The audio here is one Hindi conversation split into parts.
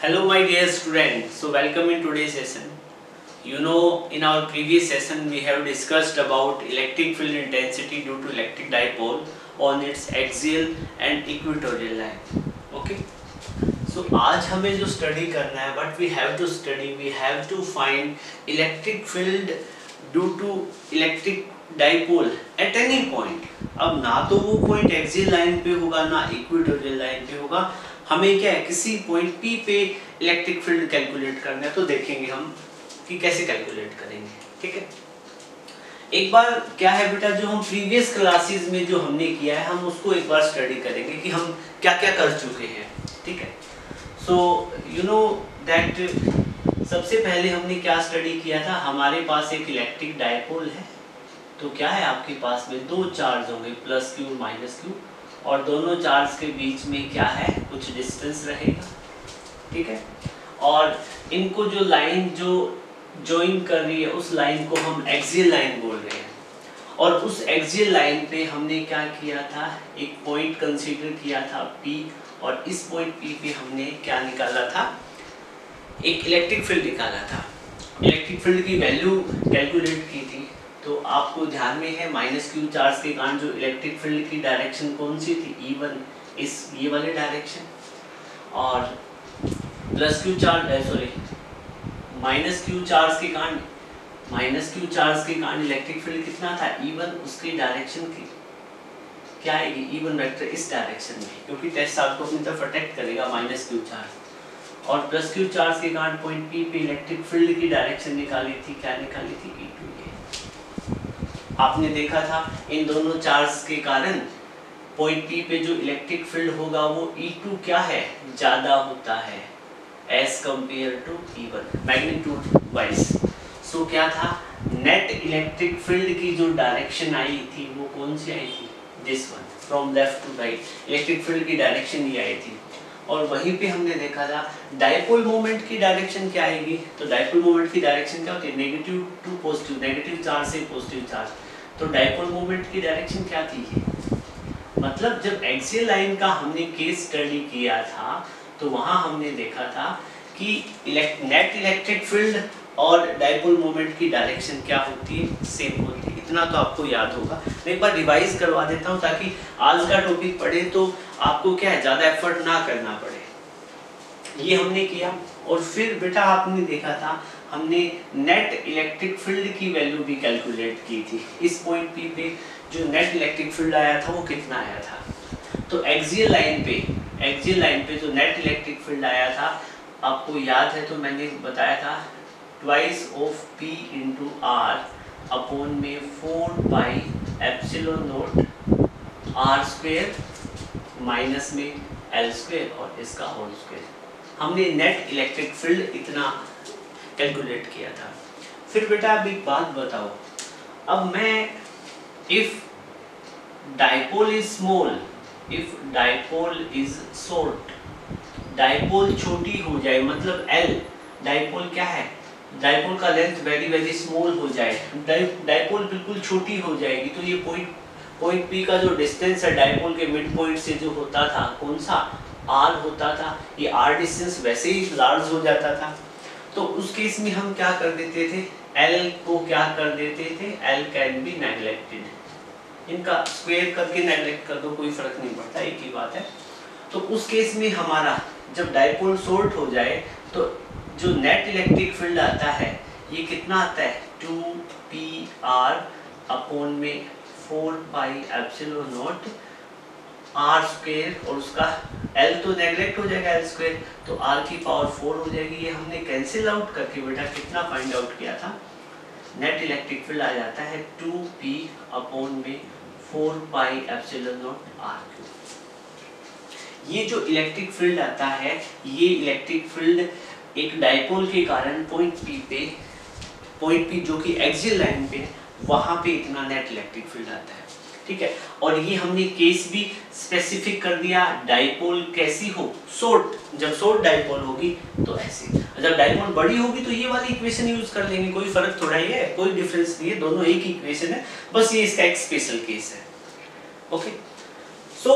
Hello my dear students, so welcome in today's session. You know, in our previous session we have discussed about electric field intensity due to electric dipole on its axial and equatorial line. Okay. So आज हमें जो स्टडी करना है, what we have to study, we have to find electric field due to electric dipole at any point. अब ना तो वो पॉइंट एक्सियल लाइन पे होगा ना इक्वेटोरियल लाइन पे होगा, हमें क्या है किसी पॉइंट P पे इलेक्ट्रिक फील्ड कैलकुलेट करना है। तो देखेंगे हम कि कैसे कैलकुलेट करेंगे। ठीक है, एक बार क्या है बेटा, जो हम प्रीवियस क्लासेस में जो हमने किया है हम उसको एक बार स्टडी करेंगे कि हम क्या क्या कर चुके हैं। ठीक है, सो यू नो दैट सबसे पहले हमने क्या स्टडी किया था, हमारे पास एक इलेक्ट्रिक डायपोल है। तो क्या है, आपके पास में दो चार्ज होंगे प्लस क्यू माइनस क्यू, और दोनों चार्ज के बीच में क्या है कुछ डिस्टेंस रहेगा। ठीक है, और इनको जो लाइन जो जॉइन कर रही है उस लाइन को हम एक्सियल लाइन बोल रहे हैं। और उस एक्सियल लाइन पे हमने क्या किया था, एक पॉइंट कंसीडर किया था P, और इस पॉइंट P पे हमने क्या निकाला था, एक इलेक्ट्रिक फील्ड निकाला था। इलेक्ट्रिक फील्ड की वैल्यू कैलकुलेट की थी। तो आपको ध्यान में है माइनस क्यू चार्ज के कारण जो इलेक्ट्रिक फील्ड की डायरेक्शन कौन सी थी, E1, इस ये वाले डायरेक्शन, और plus Q charge minus Q charge के कारण इलेक्ट्रिक फील्ड कितना था, E1, उसकी डायरेक्शन की क्या आएगी, E1 वेक्टर इस डायरेक्शन में, क्योंकि टेस्ट आपको अपनी तरफ अट्रैक्ट करेगा माइनस क्यू चार्ज। और प्लस क्यू चार्ज के कारण पॉइंट P पे इलेक्ट्रिक फील्ड की डायरेक्शन निकाली थी, क्या निकाली थी, E2। आपने देखा था इन दोनों चार्ज के कारण पॉइंट P पे जो इलेक्ट्रिक फील्ड होगा वो E2 क्या है, ज्यादा होता है as compare to E1 magnitude wise. So क्या था, नेट इलेक्ट्रिक फील्ड की जो डायरेक्शन आई थी वो कौन सी आई थी, this one, from left to right, electric field की डायरेक्शन ये आई थी। और वहीं पे हमने देखा था डायपोल मोमेंट की डायरेक्शन क्या आएगी। तो डायपोल मोमेंट की डायरेक्शन क्या होती है, negative to positive, negative charge से पॉजिटिव चार्ज। तो डायपोल मोमेंट की डायरेक्शन क्या थी, मतलब जब एक्सियल लाइन का हमने केस स्टडी किया था तो वहां हमने देखा था कि नेट इलेक्ट्रिक फील्ड और डायपोल मोमेंट की डायरेक्शन क्या होती है, सेम होती है। इतना तो आपको याद होगा। मैं एक बार रिवाइज करवा देता हूँ ताकि आज का टॉपिक पढ़े तो आपको क्या है ज्यादा एफर्ट ना करना पड़े। ये हमने किया, और फिर बेटा आपने देखा था हमने नेट इलेक्ट्रिक फील्ड की वैल्यू भी कैलकुलेट की थी। इस पॉइंट P पे जो नेट इलेक्ट्रिक फील्ड आया था वो कितना आया था। तो एक्सियल लाइन पे जो नेट इलेक्ट्रिक फील्ड आया था, आपको याद है तो मैंने बताया था twice of P into R upon में 4 pi epsilon not R square minus में L स्क्वायर और इसका होल स्क्वायर। हमने नेट इलेक्ट्रिक फील्ड इतना कैलकुलेट किया था। फिर बेटा अब एक बात बताओ, अब मैं if dipole is small, if dipole is short, dipole छोटी हो जाए, मतलब L डायपोल क्या है, डायपोल का लेंथ वेरी वेरी स्मॉल हो जाए, डायपोल बिल्कुल छोटी हो जाएगी, तो ये पॉइंट P का जो डिस्टेंस है डायपोल के मिड पॉइंट से जो होता था कौन सा, R होता था। ये R डिस्टेंस वैसे ही लार्ज हो जाता था। तो उस केस में हम क्या कर देते थे, L को क्या कर देते थे, L कैन बी नेग्लेक्टेड, इनका स्क्वायर करके नेग्लेक्ट कर दो, कोई फर्क नहीं पड़ता, एक ही बात है। तो उस केस में हमारा जब डायपोल शॉर्ट हो जाए तो जो नेट इलेक्ट्रिक फील्ड आता है ये कितना आता है, 2pr अपॉन में 4 pi epsilon not R square, और उसका L तो नेग्लेक्ट हो जाएगा L स्क्वायर, तो R की पावर 4 हो जाएगी। ये हमने कैंसिल आउट करके बेटा कितना फाइंड आउट किया था, नेट इलेक्ट्रिक फील्ड आ जाता है 2p अपॉन में 4 pi epsilon not R cube. ये जो इलेक्ट्रिक फील्ड आता है, ये इलेक्ट्रिक फील्ड एक डायपोल के कारण पॉइंट P जो कि एक्सियल लाइन पे वहां पे इतना नेट इलेक्ट्रिक फील्ड आता है। ठीक है, और ये हमने केस भी स्पेसिफिक कर दिया, डायपोल कैसी हो, शॉर्ट, जब शॉर्ट डायपोल होगी तो ऐसे, जब डायपोल बड़ी होगी तो ये वाली इक्वेशन यूज कर लेंगे, कोई फर्क थोड़ा ही है, कोई डिफरेंस नहीं है, दोनों एक ही इक्वेशन है, बस ये इसका एक स्पेशल केस है। ओके, सो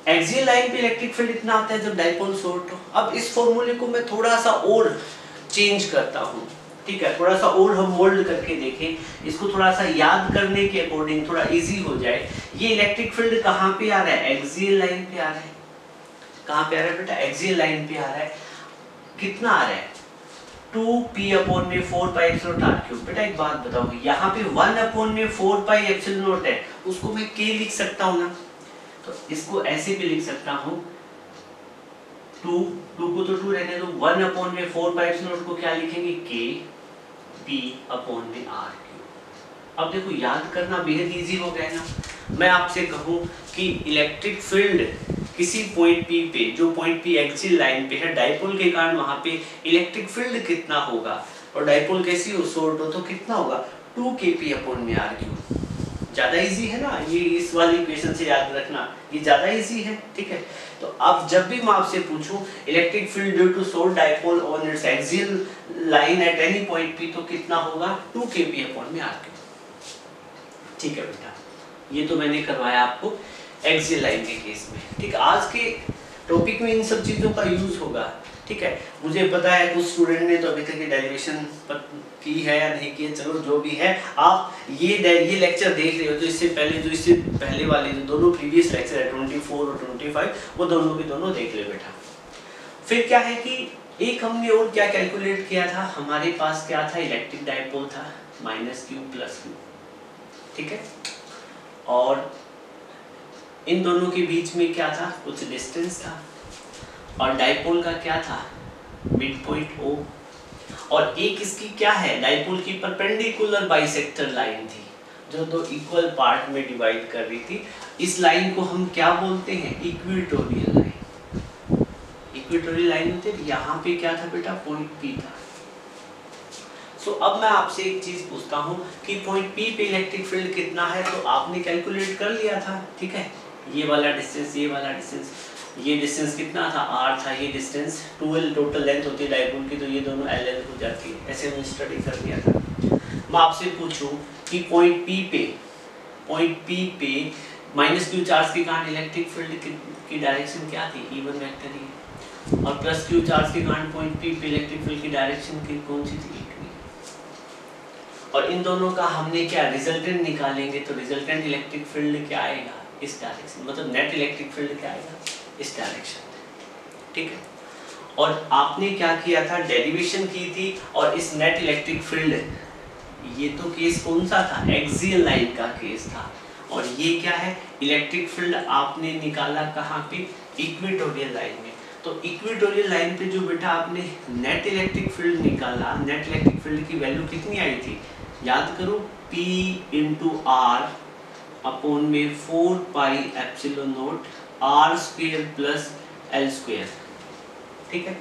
एक्सियल लाइन पे इलेक्ट्रिक फील्ड इतना आता है जब डाइपोल शॉर्ट हो। अब इस फॉर्मूले को मैं थोड़ा सा और चेंज करता हूँ, ठीक है, थोड़ा सा और हम मोल्ड करके देखें, इसको थोड़ा सा याद करने के अकॉर्डिंग थोड़ा इजी हो जाए। ये इलेक्ट्रिक फील्ड कहाँ पे आ रहा है? एक्सियल लाइन पे आ रहा है। कहाँ पे आ रहा है बेटा? एक्सियल लाइन पे आ रहा है। कितना आ रहा है? 2p/4πε0r3। बेटा एक बात बताओ, यहाँ पे 1/4πε0 है, उसको मैं k लिख सकता हूँ ना, तो इसको ऐसे भी लिख सकता हूँ, 2 को तो 2 रहने दो, 1/4πε0 को क्या लिखेंगे? kp/r3। अब देखो याद करना बेहद इजी हो गया ना। मैं आपसे कहूँ कि इलेक्ट्रिक फील्ड किसी पॉइंट P पे, जो पॉइंट P एक्सियल लाइन पे है, डाइपोल के कारण वहां पे इलेक्ट्रिक फील्ड कितना होगा, और डाइपोल कैसी हो, शॉर्ट हो, तो कितना होगा? 2kp/r3। ज्यादा इजी है ना ये, इस वाली इक्वेशन से याद रखना, ये ज्यादा इजी है, ठीक है। तो अब जब भी मैं आपसे पूछूं electric field due to short dipole on its axial line at any point P, तो कितना होगा? 2kp/r3। ठीक है बेटा, ये तो मैंने करवाया आपको एक्सियल लाइन के केस में, ठीक है। आज के टॉपिक में इन सब चीजों का यूज होगा, ठीक है। मुझे पता है कुछ स्टूडेंट ने तो अभी तक डेरिवेशन की है या नहीं की है, चलो जो भी है, आप ये लेक्चर देख रहे हो तो इससे पहले वाले जो दोनों प्रीवियस लेक्चर है 24 और 25, वो दोनों के दोनों देख ले बेटा। फिर क्या है कि एक हमने और क्या कैलकुलेट किया था, हमारे पास क्या था? इलेक्ट्रिक डाइपोल था -q+q, ठीक है, और इन दोनों के बीच में क्या था? कुछ डिस्टेंस था, और डाइपोल का क्या था? मिड पॉइंट O, और एक इसकी क्या है? डाइपोल की परपेंडिकुलर बाइसेक्टर लाइन थी जो दो इक्वल पार्ट में डिवाइड कर रही थी। इस लाइन को हम क्या बोलते हैं? Equatorial line. इक्वेटोरियल लाइन होती है। यहाँ पे क्या था बेटा? पॉइंट P था। सो अब मैं आपसे एक चीज पूछता हूँ कि पॉइंट P पे इलेक्ट्रिक फील्ड कितना है, तो आपने कैलकुलेट कर लिया था, ठीक है। ये वाला डिस्टेंस, ये वाला डिस्टेंस, ये डिस्टेंस कितना था? r था, ये डिस्टेंस 2l टोटल लेंथ होती है डाइपोल की, तो ये दोनों l हो जाती है। ऐसे हमने स्टडी कर लिया था। मैं आपसे पूछूं कि पॉइंट P पे -q चार्ज के कारण इलेक्ट्रिक फील्ड की डायरेक्शन क्या थी? E1 वेक्टर ही, और +q चार्ज के कारण पॉइंट P पे इलेक्ट्रिक फील्ड की डायरेक्शन की कौन सी थी? और इन दोनों का हमने क्या रिजल्टेंट निकालेंगे, तो रिजल्टेंट इलेक्ट्रिक फील्ड क्या आएगा? इस डायरेक्शन, मतलब नेट इलेक्ट्रिक फील्ड क्या आएगा? इस डायरेक्शन, ठीक है। और आपने क्या किया था? डेरिवेशन की थी, और इस नेट इलेक्ट्रिक फील्ड, ये तो केस कौन सा था? एक्सियल लाइन का केस था। और ये क्या है? इलेक्ट्रिक फील्ड आपने निकाला कहाँ पे? इक्वेटोरियल लाइन में। तो इक्वेटोरियल लाइन पे जो बेटा आपने नेट इलेक्ट्रिक फील्ड निकाला, नेट इलेक्ट्रिक फील्ड की वैल्यू कितनी आई थी? याद करो, P × R अपॉन में 4πε0 r² + l², ठीक है।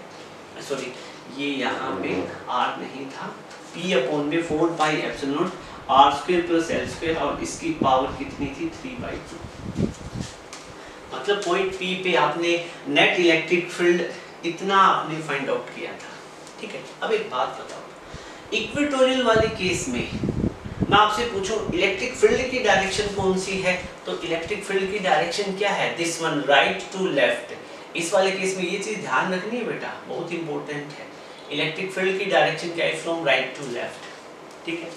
सॉरी, ये यहाँ पे r नहीं था, P अपॉन में 4πε0 r² + l², और इसकी पावर कितनी थी? 3/2। मतलब पॉइंट P पे आपने नेट इलेक्ट्रिक फील्ड इतना आपने फाइंड आउट किया था, ठीक है। अब एक बात बताओ, इक्वेटोरियल वाले केस में मैं आपसे पूछूं इलेक्ट्रिक फील्ड की डायरेक्शन कौन सी है, तो इलेक्ट्रिक फील्ड की डायरेक्शन क्या है? This one, right to left. इस वाले केस में ये चीज ध्यान रखनी है बेटा, बहुत इंपॉर्टेंट है। इलेक्ट्रिक फील्ड की डायरेक्शन क्या है? फ्रॉम राइट टू लेफ्ट, ठीक है।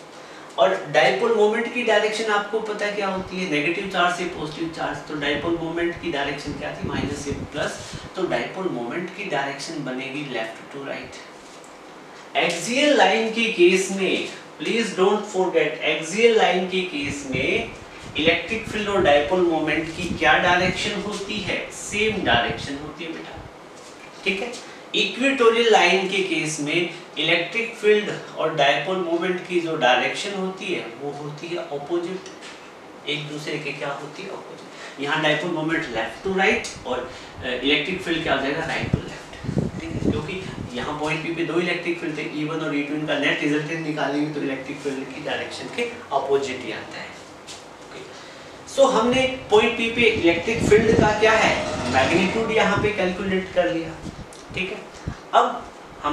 और डाइपोल मोमेंट की डायरेक्शन आपको पता है क्या होती है? नेगेटिव चार्ज से पॉजिटिव चार्ज। तो डाइपोल मोमेंट की डायरेक्शन क्या थी? -a+। तो डाइपोल मोमेंट की डायरेक्शन बनेगी left to right. Axial line के केस में, please don't forget, axial line के केस में इलेक्ट्रिक फील्ड और डाइपोल मोमेंट की क्या डायरेक्शन होती है? सेम डायरेक्शन होती है बेटा, ठीक है। इक्वेटोरियल लाइन के केस में इलेक्ट्रिक फील्ड और डाइपोल मोमेंट की जो डायरेक्शन होती है वो होती है ऑपोजिट, एक दूसरे के क्या होती है? ऑपोजिट। यहाँ dipole moment left to right, और इलेक्ट्रिक फील्ड क्या हो जाएगा? राइट टू लेफ्ट, ठीक है। क्योंकि यहाँ पॉइंट P पे दो इलेक्ट्रिक फील्ड थे, E1 और E2, इनका नेट रिजल्टेंट निकालेंगे तो इलेक्ट्रिक फील्ड की डायरेक्शन के ऑपोजिट ही आता है। सो हमने पॉइंट P पे इलेक्ट्रिक फील्ड का क्या है? मैग्नीट्यूड यहाँ पे कैलकुलेट कर लिया, ठीक है। अब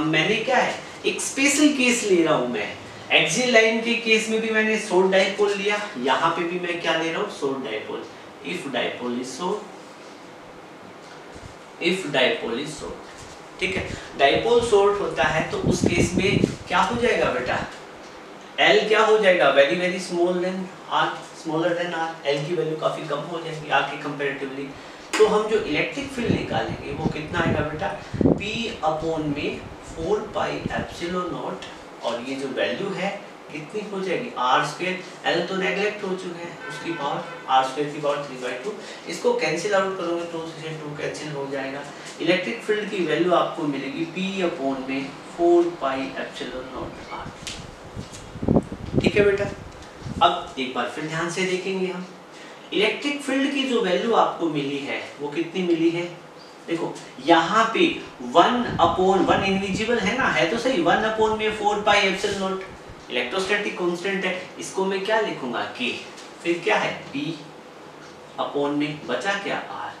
मैंने क्या है? एक स्पेशल केस ले रहा हूं मैं। एक्सियल लाइन के केस में भी मैंने शॉर्ट डाइपोल लिया, यहाँ पे भी मैं क्या ले रहा हूँ? Short dipole. If dipole is short if dipole is short. ठीक है, डाइपोल शॉर्ट होता है तो उस केस में क्या हो जाएगा बेटा, L क्या हो जाएगा, very very small than R, smaller than R, L की वैल्यू काफी कम हो जाएगी R के कंपैरेटिवली। तो हम जो इलेक्ट्रिक फील्ड निकालेंगे वो कितना आएगा बेटा, P अपॉन में 4 पाई एप्सिलॉन नॉट, और ये जो वैल्यू है कितनी हो जाएगी R स्क्वायर, L तो नेगलेक्ट हो चुके हैं, उसकी पावर R स्क्वायर की पावर 3/2, इसको कैंसिल आउट करोगे तो उससे 2 कैंसिल हो जाएगा। इलेक्ट्रिक फील्ड की वैल्यू आपको मिलेगी P अपॉन में 4 पाई एप्सिलॉन नॉट R। ठीक है बेटा, अब एक बार फिर ध्यान से देखेंगे हम इलेक्ट्रिक फील्ड की जो वैल्यू आपको मिली है वो कितनी मिली है। देखो यहाँ पे 1/1 इनविजिबल है ना, है तो सही, 1/में 4 pi epsilon not electrostatic constant है, इसको मैं क्या लिखूंगा K, फिर क्या है P अपॉन में बचा क्या R।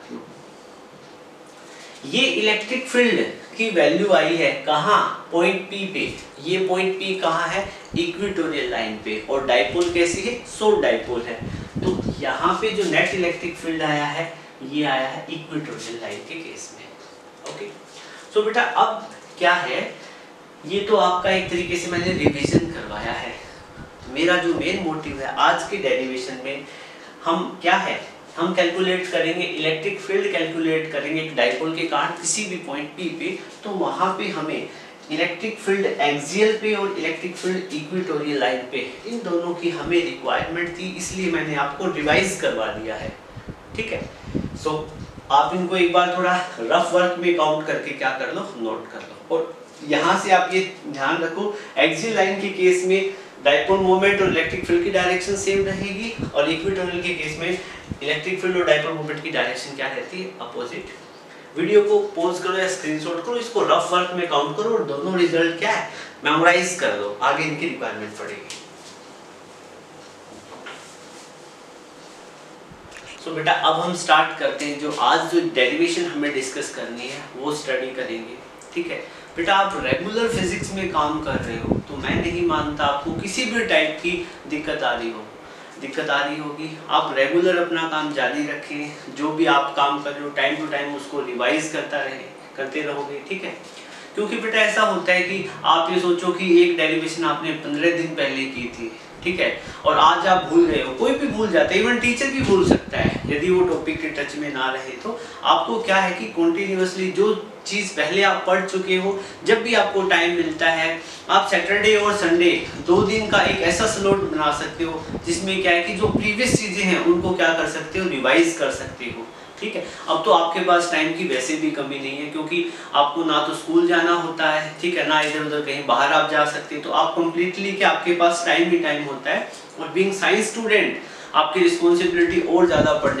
ये इलेक्ट्रिक फील्ड की वैल्यू आई है कहाँ, पॉइंट P पे। ये पॉइंट P कहाँ है, इक्वेटोरियल लाइन पे, और डाइपोल कैसी है, शॉर्ट डाइपोल है। तो यहाँ पे जो नेट इलेक्ट्रिक फील्ड आया है ये आया है इक्वेटोरियल लाइन के केस में। ओके, सो बेटा अब क्या है, ये तो आपका एक तरीके से मैंने रिवीजन करवाया है। मेरा जो मेन मोटिव है आज के डेरिवेशन में हम क्या है, हम कैलकुलेट करेंगे इलेक्ट्रिक फील्ड, कैलकुलेट करेंगे एक डाइपोल के कारण किसी भी पॉइंट P पे, तो वहां पे हमें इलेक्ट्रिक फील्ड एक्सियल पे और इलेक्ट्रिक फील्ड इक्वेटोरियल लाइन पे, इन दोनों की हमें रिक्वायरमेंट थी, इसलिए मैंने आपको रिवाइज करवा दिया है। ठीक है, सो आप इनको एक बार थोड़ा रफ वर्क में काउंट करके क्या कर लो, नोट कर लो। और यहाँ से आप ये ध्यान रखो एक्सियल लाइन के केस में डाइपोल मोमेंट और इलेक्ट्रिक फील्ड की डायरेक्शन सेम रहेगी, और इक्वेटोरियल के केस में इलेक्ट्रिक फील्ड और डाइपोल मोमेंट की डायरेक्शन क्या रहती है, अपोजिट। वीडियो को पॉज करो या स्क्रीनशॉट करो, इसको रफ वर्क में काउंट करो और दोनों रिजल्ट क्या है मेमोराइज कर लो, आगे इनकी रिक्वायरमेंट पड़ेगी। सो बेटा अब हम स्टार्ट करते हैं, जो आज जो डेरिवेशन हमें डिस्कस करनी है वो स्टडी करेंगे। ठीक है बेटा, आप रेगुलर फिजिक्स में काम कर रहे हो तो मैं नहीं मानता आपको किसी भी टाइप की दिक्कत आ रही होगी। आप रेगुलर अपना काम जारी रखें, जो भी आप काम कर रहे हो टाइम टू टाइम उसको रिवाइज करते रहोगे। ठीक है, क्योंकि बेटा ऐसा होता है कि आप ये सोचो कि एक डेरिवेशन आपने 15 दिन पहले की थी, ठीक है, और आज आप भूल गए हो, कोई भी भूल जाता है, इवन टीचर भी भूल सकता है यदि वो टॉपिक के टच में ना रहे। तो आपको क्या है कि कंटिन्यूअसली जो चीज़ पहले आप पढ़ चुके हो, जब भी आपको टाइम मिलता है आप सैटरडे और संडे 2 दिन का एक ऐसा स्लॉट बना सकते हो जिसमें क्या है कि जो प्रीवियस चीज़ें हैं उनको क्या कर सकते हो, रिवाइज कर सकते हो। ठीक है, अब तो आपके पास टाइम की वैसे भी कमी नहीं है, क्योंकि आपको ना तो स्कूल जाना होता है, ठीक है, ना इधर उधर कहीं बाहर आप जा सकते हैं, तो आप कंप्लीटली क्या आपके पास टाइम ही टाइम होता है। और बीइंग साइंस स्टूडेंट आपकी रिस्पॉन्सिबिलिटी और ज़्यादा बढ़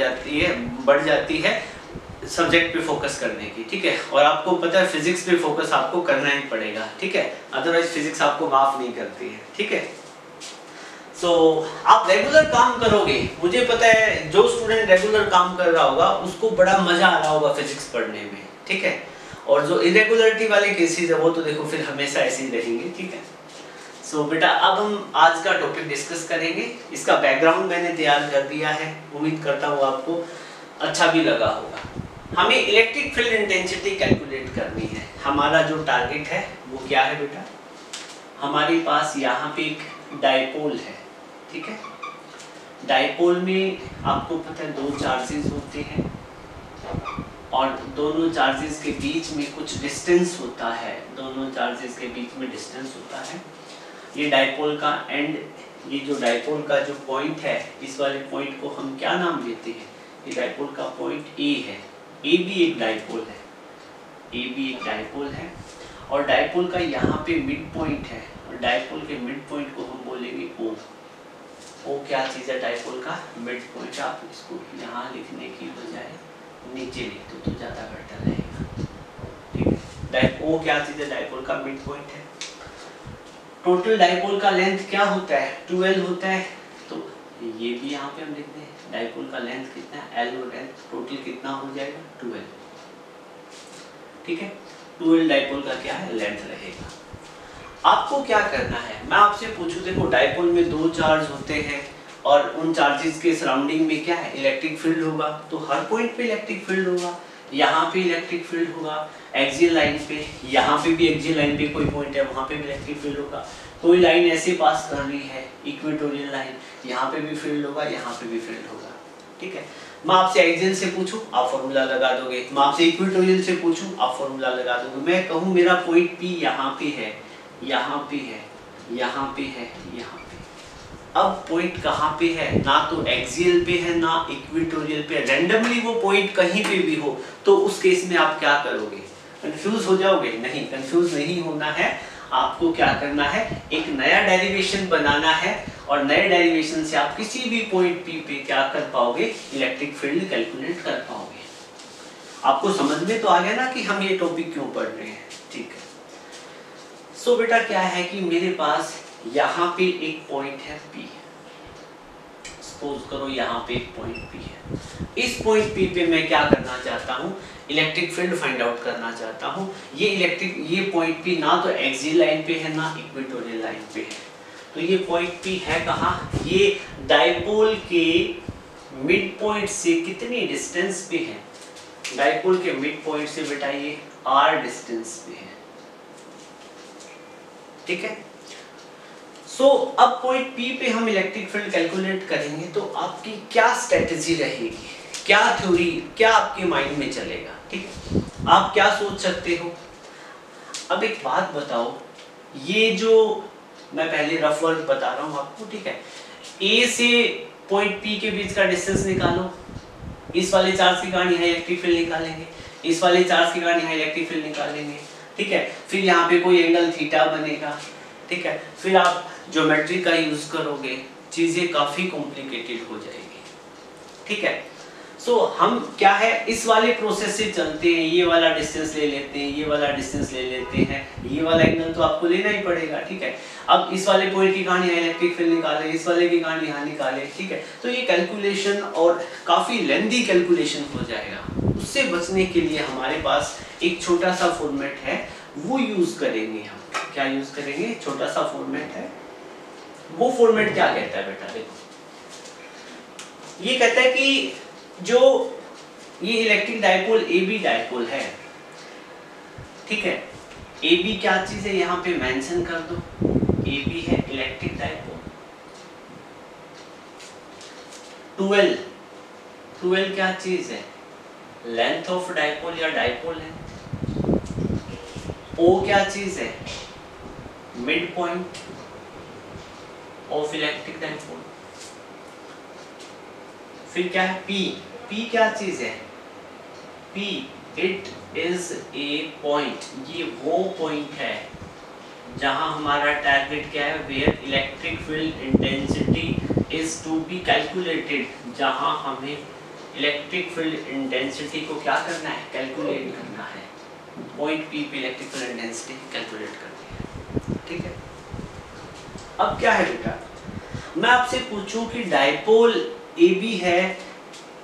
जाती है सब्जेक्ट पे फोकस करने की। ठीक है, और आपको पता है फिजिक्स पे फोकस आपको करना ही पड़ेगा। ठीक है, अदरवाइज फिजिक्स आपको माफ नहीं करती है। ठीक है, सो आप रेगुलर काम करोगे, मुझे पता है जो स्टूडेंट रेगुलर काम कर रहा होगा उसको बड़ा मजा आ रहा होगा फिजिक्स पढ़ने में। ठीक है, और जो इरेगुलरिटी वाले केसेस है वो तो देखो फिर हमेशा ऐसे ही रहेंगे। ठीक है, सो बेटा अब हम आज का टॉपिक डिस्कस करेंगे। इसका बैकग्राउंड मैंने तैयार कर दिया है, उम्मीद करता हूँ आपको अच्छा भी लगा होगा। हमें इलेक्ट्रिक फील्ड इंटेंसिटी कैलकुलेट करनी है। हमारा जो टारगेट है वो क्या है बेटा, हमारे पास यहाँ पे एक डाइपोल है। ठीक है, डाइपोल में आपको पता है 2 चार्जेस होते हैं और दोनों चार्जेस के बीच में कुछ डिस्टेंस होता है, ये डाइपोल का एंड, ये जो डाइपोल का जो पॉइंट है, इस वाले पॉइंट को हम क्या नाम देते हैं, ये डाइपोल का पॉइंट ए है। ए भी एक डाइपोल है, और डाइपोल का यहाँ पे मिड पॉइंट है, और डाइपोल के मिड पॉइंट को हम बोलेंगे ओ। ओ क्या चीज़ है, डाइपोल का मिड पॉइंट। आप इसको यहाँ लिखने की बजाय नीचे लिख दो तो ज़्यादा बेटर रहेगा। ठीक है, ओ क्या चीज़ है, डाइपोल का मिड पॉइंट है। टोटल डाइपोल का लेंथ क्या होता है, 12 होता है, तो ये भी यहाँ पे हम लिखते हैं डाइपोल का लेंथ कितना है, L और L टोटल कितना हो जाएगा 12। ठीक है, 12 डाइपोल का क्या है, लेंथ रहेगा। आपको क्या करना है, मैं आपसे पूछूं, देखो डाइपोल में 2 चार्ज होते हैं और उन चार्जेस के सराउंडिंग में क्या है, इलेक्ट्रिक फील्ड होगा, तो हर पॉइंट पे इलेक्ट्रिक फील्ड होगा। यहाँ पे इलेक्ट्रिक फील्ड होगा एक्सियल लाइन पे, यहाँ पे भी एक्सियल लाइन पे कोई पॉइंट है वहाँ पे भी इलेक्ट्रिक फील्ड होगा। कोई लाइन ऐसे पास कर रही है इक्वेटोरियल लाइन, यहाँ पे भी फील्ड होगा, यहाँ पे भी फील्ड होगा। ठीक है, मैं आपसे एक्सियल से पूछूं आप फॉर्मूला लगा दोगे, मैं आपसे इक्वेटोरियल से पूछूं आप फॉर्मूला लगा दोगे। मैं कहूँ मेरा पॉइंट P यहाँ पे है, यहाँ पे है, यहाँ पे है, यहाँ पे। अब पॉइंट कहाँ पे है? ना तो एक्सियल पे है ना इक्वेटोरियल पे, रैंडमली वो पॉइंट कहीं पे भी हो, तो उस केस में आप क्या करोगे? कंफ्यूज हो जाओगे? नहीं, कंफ्यूज नहीं होना है। आपको क्या करना है, एक नया डेरिवेशन बनाना है और नए डेरिवेशन से आप किसी भी पॉइंट P पे क्या कर पाओगे, इलेक्ट्रिक फील्ड कैलकुलेट कर पाओगे। आपको समझ में तो आ गया ना कि हम ये टॉपिक क्यों पढ़ रहे हैं। ठीक है, सो बेटा क्या है कि मेरे पास यहाँ पे एक पॉइंट है P, सपोज करो यहाँ पे एक पॉइंट P है। इस पॉइंट P पे मैं क्या करना चाहता हूँ, इलेक्ट्रिक फील्ड फाइंड आउट करना चाहता हूँ। ये पॉइंट P ना तो एक्सियल लाइन पे है ना इक्वेटोरियल लाइन पे है, तो ये पॉइंट P है कहाँ? ये डाइपोल के मिड पॉइंट से कितनी डिस्टेंस पे है? डाइपोल के मिड पॉइंट से बेटा ये r डिस्टेंस पे है। ठीक है, सो अब पॉइंट P पे हम इलेक्ट्रिक फील्ड कैलकुलेट करेंगे, तो आपकी क्या स्ट्रेटजी रहेगी, क्या थ्योरी, क्या आपके माइंड में चलेगा? ठीक, आप क्या सोच सकते हो? अब एक बात बताओ, ये जो मैं पहले रफ वर्क बता रहा हूँ आपको, ठीक है, A से पॉइंट P के बीच का डिस्टेंस निकालो, इस वाले चार्ज के कारण यहाँ इलेक्ट्रिक फील्ड निकालेंगे, इस वाले चार्ज के कारण यहाँ इलेक्ट्रिक फील्ड निकालेंगे। ठीक है, फिर यहाँ पे कोई एंगल थीटा बनेगा। ठीक है, फिर आप ज्योमेट्री का यूज करोगे, चीजें काफी कॉम्प्लिकेटेड हो जाएगी। ठीक है, सो हम क्या है, इस वाले प्रोसेस से चलते हैं, ये वाला डिस्टेंस ले लेते हैं, ये वाला डिस्टेंस ले लेते हैं, ये वाला एंगल तो आपको लेना ही पड़ेगा। ठीक है, अब इस वाले पॉइंट की कहानी यहाँ इलेक्ट्रिक फील्ड निकाले, इस वाले की कहानी यहाँ निकाले। ठीक है, तो ये कैलकुलेशन और काफी लेंथी कैलकुलेशन हो जाएगा। उससे बचने के लिए हमारे पास एक छोटा सा फॉर्मेट है, वो यूज करेंगे हम। क्या यूज करेंगे? छोटा सा फॉर्मेट है। वो फॉर्मेट क्या कहता है बेटा? देखो, ये कहता है कि जो ये इलेक्ट्रिक डाइपोल AB डाइपोल है, ठीक है, AB क्या चीज है यहाँ पे मेंशन कर दो, AB है इलेक्ट्रिक डाइपोल। 12 क्या चीज है? लेंथ ऑफ डाइपोल या डाइपोल है। O क्या चीज है? Mid point of electric dipole. फिर क्या है? P क्या चीज है? P it is a point, ये वो पॉइंट है जहां हमारा टारगेट क्या है, where electric field intensity is to be calculated, जहां हमें इलेक्ट्रिक फील्ड इंटेंसिटी को क्या करना है, कैलकुलेट करना है। पॉइंट P पे इलेक्ट्रिक फील्ड इंटेंसिटी कैलकुलेट करनी है। ठीक है, अब क्या है बेटा, मैं आपसे पूछूं कि डाइपोल AB है,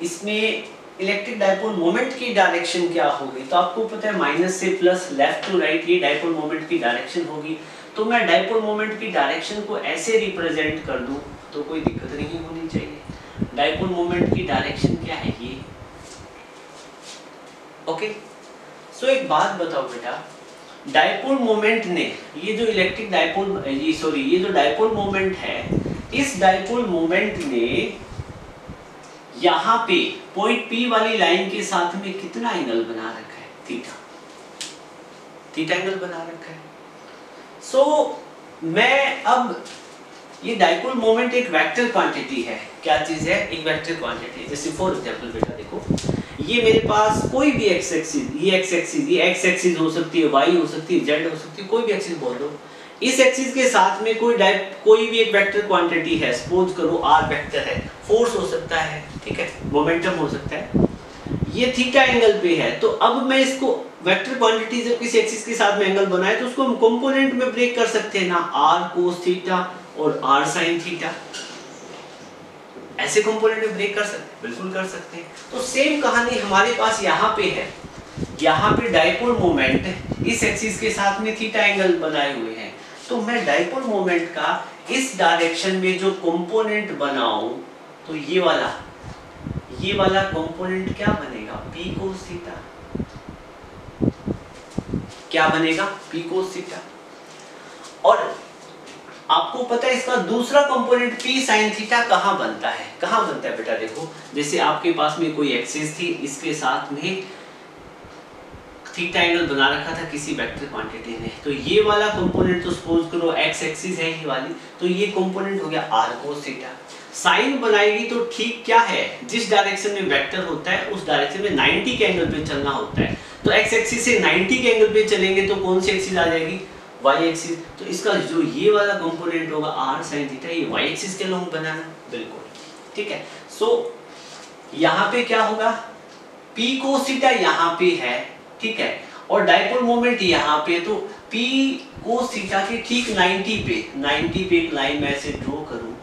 इसमें इलेक्ट्रिक डाइपोल मोमेंट की डायरेक्शन क्या होगी? तो आपको पता है माइनस से प्लस, लेफ्ट टू राइट, ये डाइपोल मोमेंट की डायरेक्शन होगी। तो मैं डाइपोल मोमेंट की डायरेक्शन को ऐसे रिप्रेजेंट कर दूं तो कोई दिक्कत नहीं होनी चाहिए। डाइपोल मोमेंट की डायरेक्शन क्या है? ये। ओके, सो एक बात बताओ बेटा, डाइपोल मोमेंट ने, ये जो इलेक्ट्रिक डाइपोल, ये जो डाइपोल मोमेंट है, इस डाइपोल मोमेंट ने यहाँ पे पॉइंट P वाली लाइन के साथ में कितना एंगल बना रखा है? थीटा एंगल बना रखा है। सो मैं अब, ये डाइपोल मोमेंट एक वेक्टर क्वांटिटी है। क्या चीज है? एक वेक्टर क्वांटिटी है। जैसे फॉर एग्जांपल बेटा देखो, ये मेरे पास कोई भी एक्स एक्सिस, ये एक्स एक्सिस हो सकती है, वाई हो सकती है, जेड हो सकती है, कोई भी एक्सिस बोल दो। इस एक्सिस के साथ में कोई भी एक वेक्टर क्वांटिटी है, सपोज करो r वेक्टर है, फोर्स हो सकता है, ठीक है, मोमेंटम हो सकता है, ये थीटा एंगल पे है। तो अब मैं इसको वेक्टर क्वांटिटी जब किसी एक्सिस के साथ में एंगल बनाए तो उसको हम कंपोनेंट में ब्रेक कर सकते हैं ना, r cos थीटा और r sin थीटा, ऐसे कंपोनेंट में ब्रेक कर सकते हैं, बिल्कुल कर सकते हैं। तो सेम कहानी हमारे पास यहाँ पे है, यहाँ पे डाइपोल मोमेंट इस एक्सिस के साथ में थीटा एंगल बनाए हुए हैं। तो मैं डाइपोल मोमेंट का इस डायरेक्शन में जो कंपोनेंट बनाऊं, तो ये वाला कंपोनेंट क्या बनेगा? P cos theta. क्या बनेगा, पी कोस थीटा। और आपको पता है इसका दूसरा कंपोनेंट पी साइन थीटा कहाँ बनता है, कहाँ बनता है बेटा, देखो जैसे आपके पास में कोई एक्सिस थी, इसके साथ में थीटा एंगल बना रखा था किसी वेक्टर क्वांटिटी ने, तो ये वाला कंपोनेंट तो सपोज करो एक्स एक्सिस है ये वाली, तो ये कंपोनेंट हो गया आर कोस थीटा। साइन बनाएगी तो ठीक क्या है, जिस डायरेक्शन में वेक्टर होता है उस डायरेक्शन में 90 के एंगल पे चलना होता है, तो एक्स एक्सिस से 90 के एंगल पे चलेंगे तो कौन सी एक्सिस आ जाएगी, वाई एक्सिस। तो इसका जो ये वाला कंपोनेंट होगा आर साइन थीटा, ये वाई एक्सिस के लॉन्ग बनाना, बिल्कुल ठीक है। सो यहाँ पे क्या होगा, पी कोस थीटा यहाँ पे है, ठीक है, और डाइपोल मोमेंट यहाँ पे, तो पी कोस थीटा के ठीक 90 पे एक लाइन मैं ऐसे ड्रॉ करूं,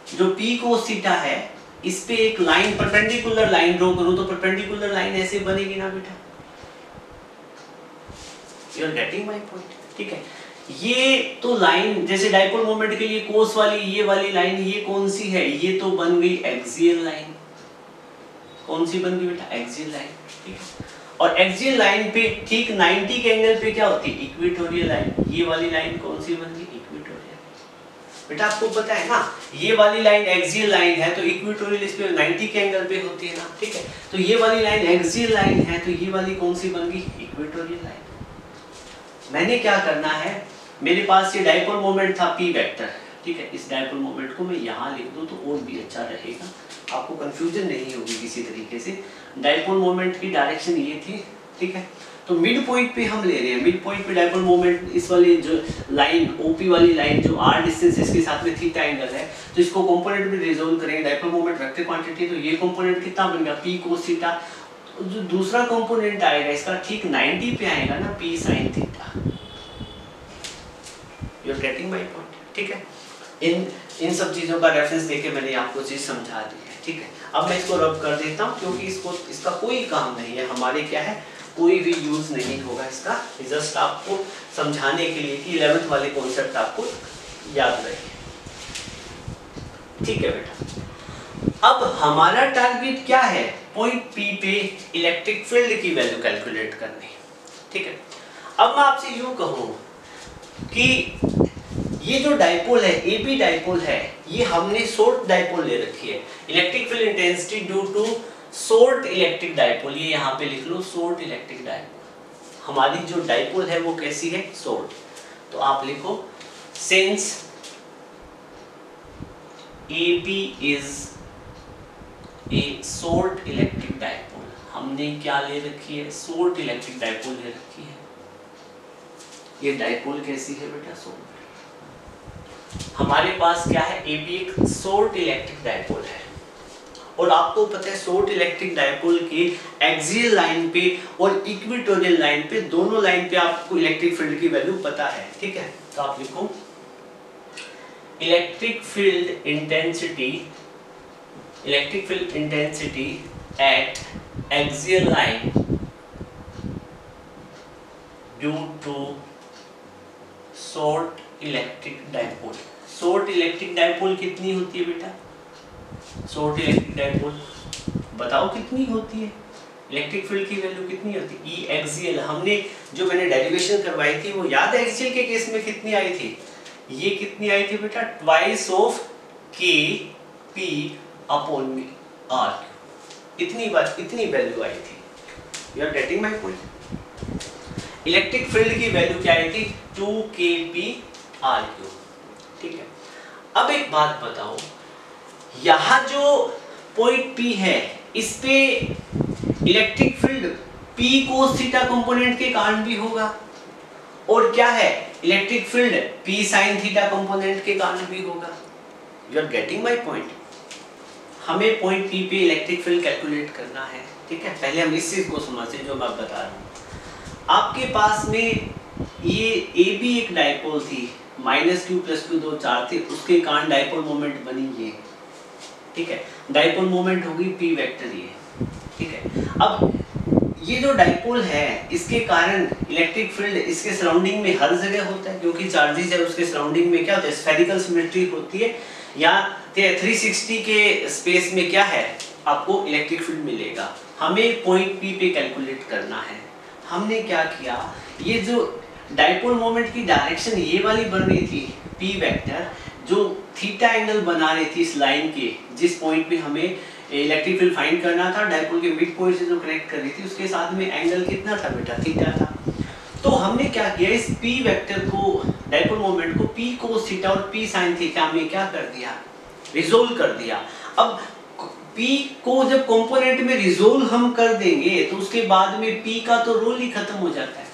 जो पी कोस थीटा है इस पे एक लाइन परपेंडिकुलर लाइन ड्रॉ करूं, तो परपेंडिकुलर लाइन ऐसे बनेगी ना बेटा, you are getting my point, ठीक है। ये तो लाइन जैसे डाइपोल मोमेंट के लिए कोस वाली ये वाली लाइन, ये कौन सी है, ये तो बन गई एक्सियल लाइन, कौन सी बन गई बेटा, एक्सियल लाइन, ठीक है। और एक्सियल लाइन पे ठीक 90 के एंगल पे क्या होती है, इक्वेटोरियल लाइन, ये वाली लाइन कौन सी बन गई, इक्वेटोरियल। बेटा आपको पता है ना, ये वाली लाइन एक्सियल लाइन है तो इक्वेटोरियल इस पे 90 के एंगल पे होती है ना, ठीक है। तो ये वाली लाइन एक्सियल लाइन है तो ये वाली कौन सी बन गई, इक्वेटोरियल लाइन। मैंने क्या करना है, मेरे पास ये डाइपोल मोमेंट था पी वेक्टर, ठीक है, इस डाइपोल मोमेंट को मैं यहाँ लिख दूं तो और भी अच्छा रहेगा, आपको कंफ्यूजन नहीं होगी किसी तरीके से। डाइपोल मोमेंट की डायरेक्शन ये थी, ठीक है, तो मिड पॉइंट पे हम ले रहे हैं, मिड पॉइंट पे डाइपोल मोमेंट इस वाली जो लाइन ओपी वाली लाइन जो आर डिस्टेंस इसके साथ में थीटा एंगल है, तो इसको कंपोनेंट में रिजोल्व करेंगे, डाइपोल मोमेंट वेक्टर क्वांटिटी, तो ये कंपोनेंट कितना बन गया, पी कोस थीटा। जो दूसरा कंपोनेंट आएगा इसका ठीक 90 पे आएगा ना, p sine theta, you are getting my point, ठीक है। इन सब चीजों का रेफरेंस देके मैंने आपको चीज समझा दी है, ठीक है। अब मैं इसको रब कर देता हूँ क्योंकि इसका कोई काम नहीं है, हमारे क्या है, कोई भी यूज नहीं होगा इसका, जस्ट आपको समझाने के लिए कि 11th वाले कॉन्सेप्ट आपको याद रहे, ठीक है बेटा। अब हमारा टारगेट क्या है, पॉइंट पी पे इलेक्ट्रिक फील्ड की वैल्यू कैलकुलेट करनी, ठीक है। अब मैं आपसे यूं कहूं कि ये जो डाइपोल है, एबी डाइपोल है, ये हमने शॉर्ट डाइपोल ले रखी है, electric field intensity due to short electric dipole, ये यहाँ पे लिख लो शॉर्ट इलेक्ट्रिक डाइपोल। हमारी जो डाइपोल है वो कैसी है, शॉर्ट, तो आप लिखो since AB is a short electric dipole, हमने क्या ले रखी है, शॉर्ट इलेक्ट्रिक डाइपोल ले रखी है। ये डाइपोल कैसी है बेटा, शॉर्ट, हमारे पास क्या है, AB एक शॉर्ट इलेक्ट्रिक डाइपोल है, और आपको पता है शॉर्ट इलेक्ट्रिक डाइपोल की एक्सियल लाइन पे और इक्वेटोरियल लाइन पे, दोनों लाइन पे आपको इलेक्ट्रिक फील्ड की वैल्यू पता है, ठीक है। तो आप लिखो electric field intensity at axial line due to short electric dipole. Short electric dipole कितनी होती है बेटा, शॉर्ट इलेक्ट्रिक डाइपोल बताओ कितनी होती है, इलेक्ट्रिक फील्ड की वैल्यू कितनी होती है, ई एक्सियल। हमने जो मैंने डेरिवेशन करवाई थी वो याद है, एक्सियल के केस में कितनी आई थी, ये कितनी आई थी बेटा, twice of K P upon me R, इतनी वैल्यू आई थी, you are getting my point. Electric field की वैल्यू क्या आई थी, 2kpr3, ठीक है। अब एक बात बताओ, यहाँ जो पॉइंट P है इस पे electric field P cos theta component के कारण भी होगा, और क्या है, electric field P sine theta component के कारण भी होगा, you are getting my point. हमें पॉइंट P पे इलेक्ट्रिक फील्ड कैलकुलेट करना है, ठीक है। पहले हम इस चीज को समझते जो मैं बता रहा हूँ। आपके पास में ये AB एक डाइपोल थी, -q + q 2 4 थे, उसके कारण डाइपोल मोमेंट बनी ये, ठीक है, डाइपोल मोमेंट होगी P वेक्टर ये, ठीक है। अब ये जो डाइपोल है इसके कारण इलेक्ट्रिक फील्ड इसके सराउंडिंग में हर जगह होता है, क्योंकि चार्जेस है उसके सराउंडिंग में क्या होता है, स्फेरिकल सिमेट्री होती है, या 360 के स्पेस में क्या है, आपको इलेक्ट्रिक फील्ड मिलेगा। हमें पॉइंट P पे कैलकुलेट करना है। हमने क्या किया, ये जो डाइपोल मोमेंट की डायरेक्शन ये वाली बन रही थी P वेक्टर, जो थीटा एंगल बना रही थी इस लाइन के, जिस पॉइंट पे हमें इलेक्ट्रिक फील्ड फाइंड करना था, डाइपोल के मिड पॉइंट से जो कनेक्ट कर रही थी, उसके साथ में एंगल कितना था बेटा, थीटा था। तो हमने क्या किया, इस P वेक्टर को, डाइपोल मोमेंट को P cos थीटा और P sin थीटा में क्या कर दिया, रिजोल्व कर दिया। अब P को जब कंपोनेंट में रिजोल्व हम कर देंगे तो उसके बाद में P का तो रोल ही खत्म हो जाता है,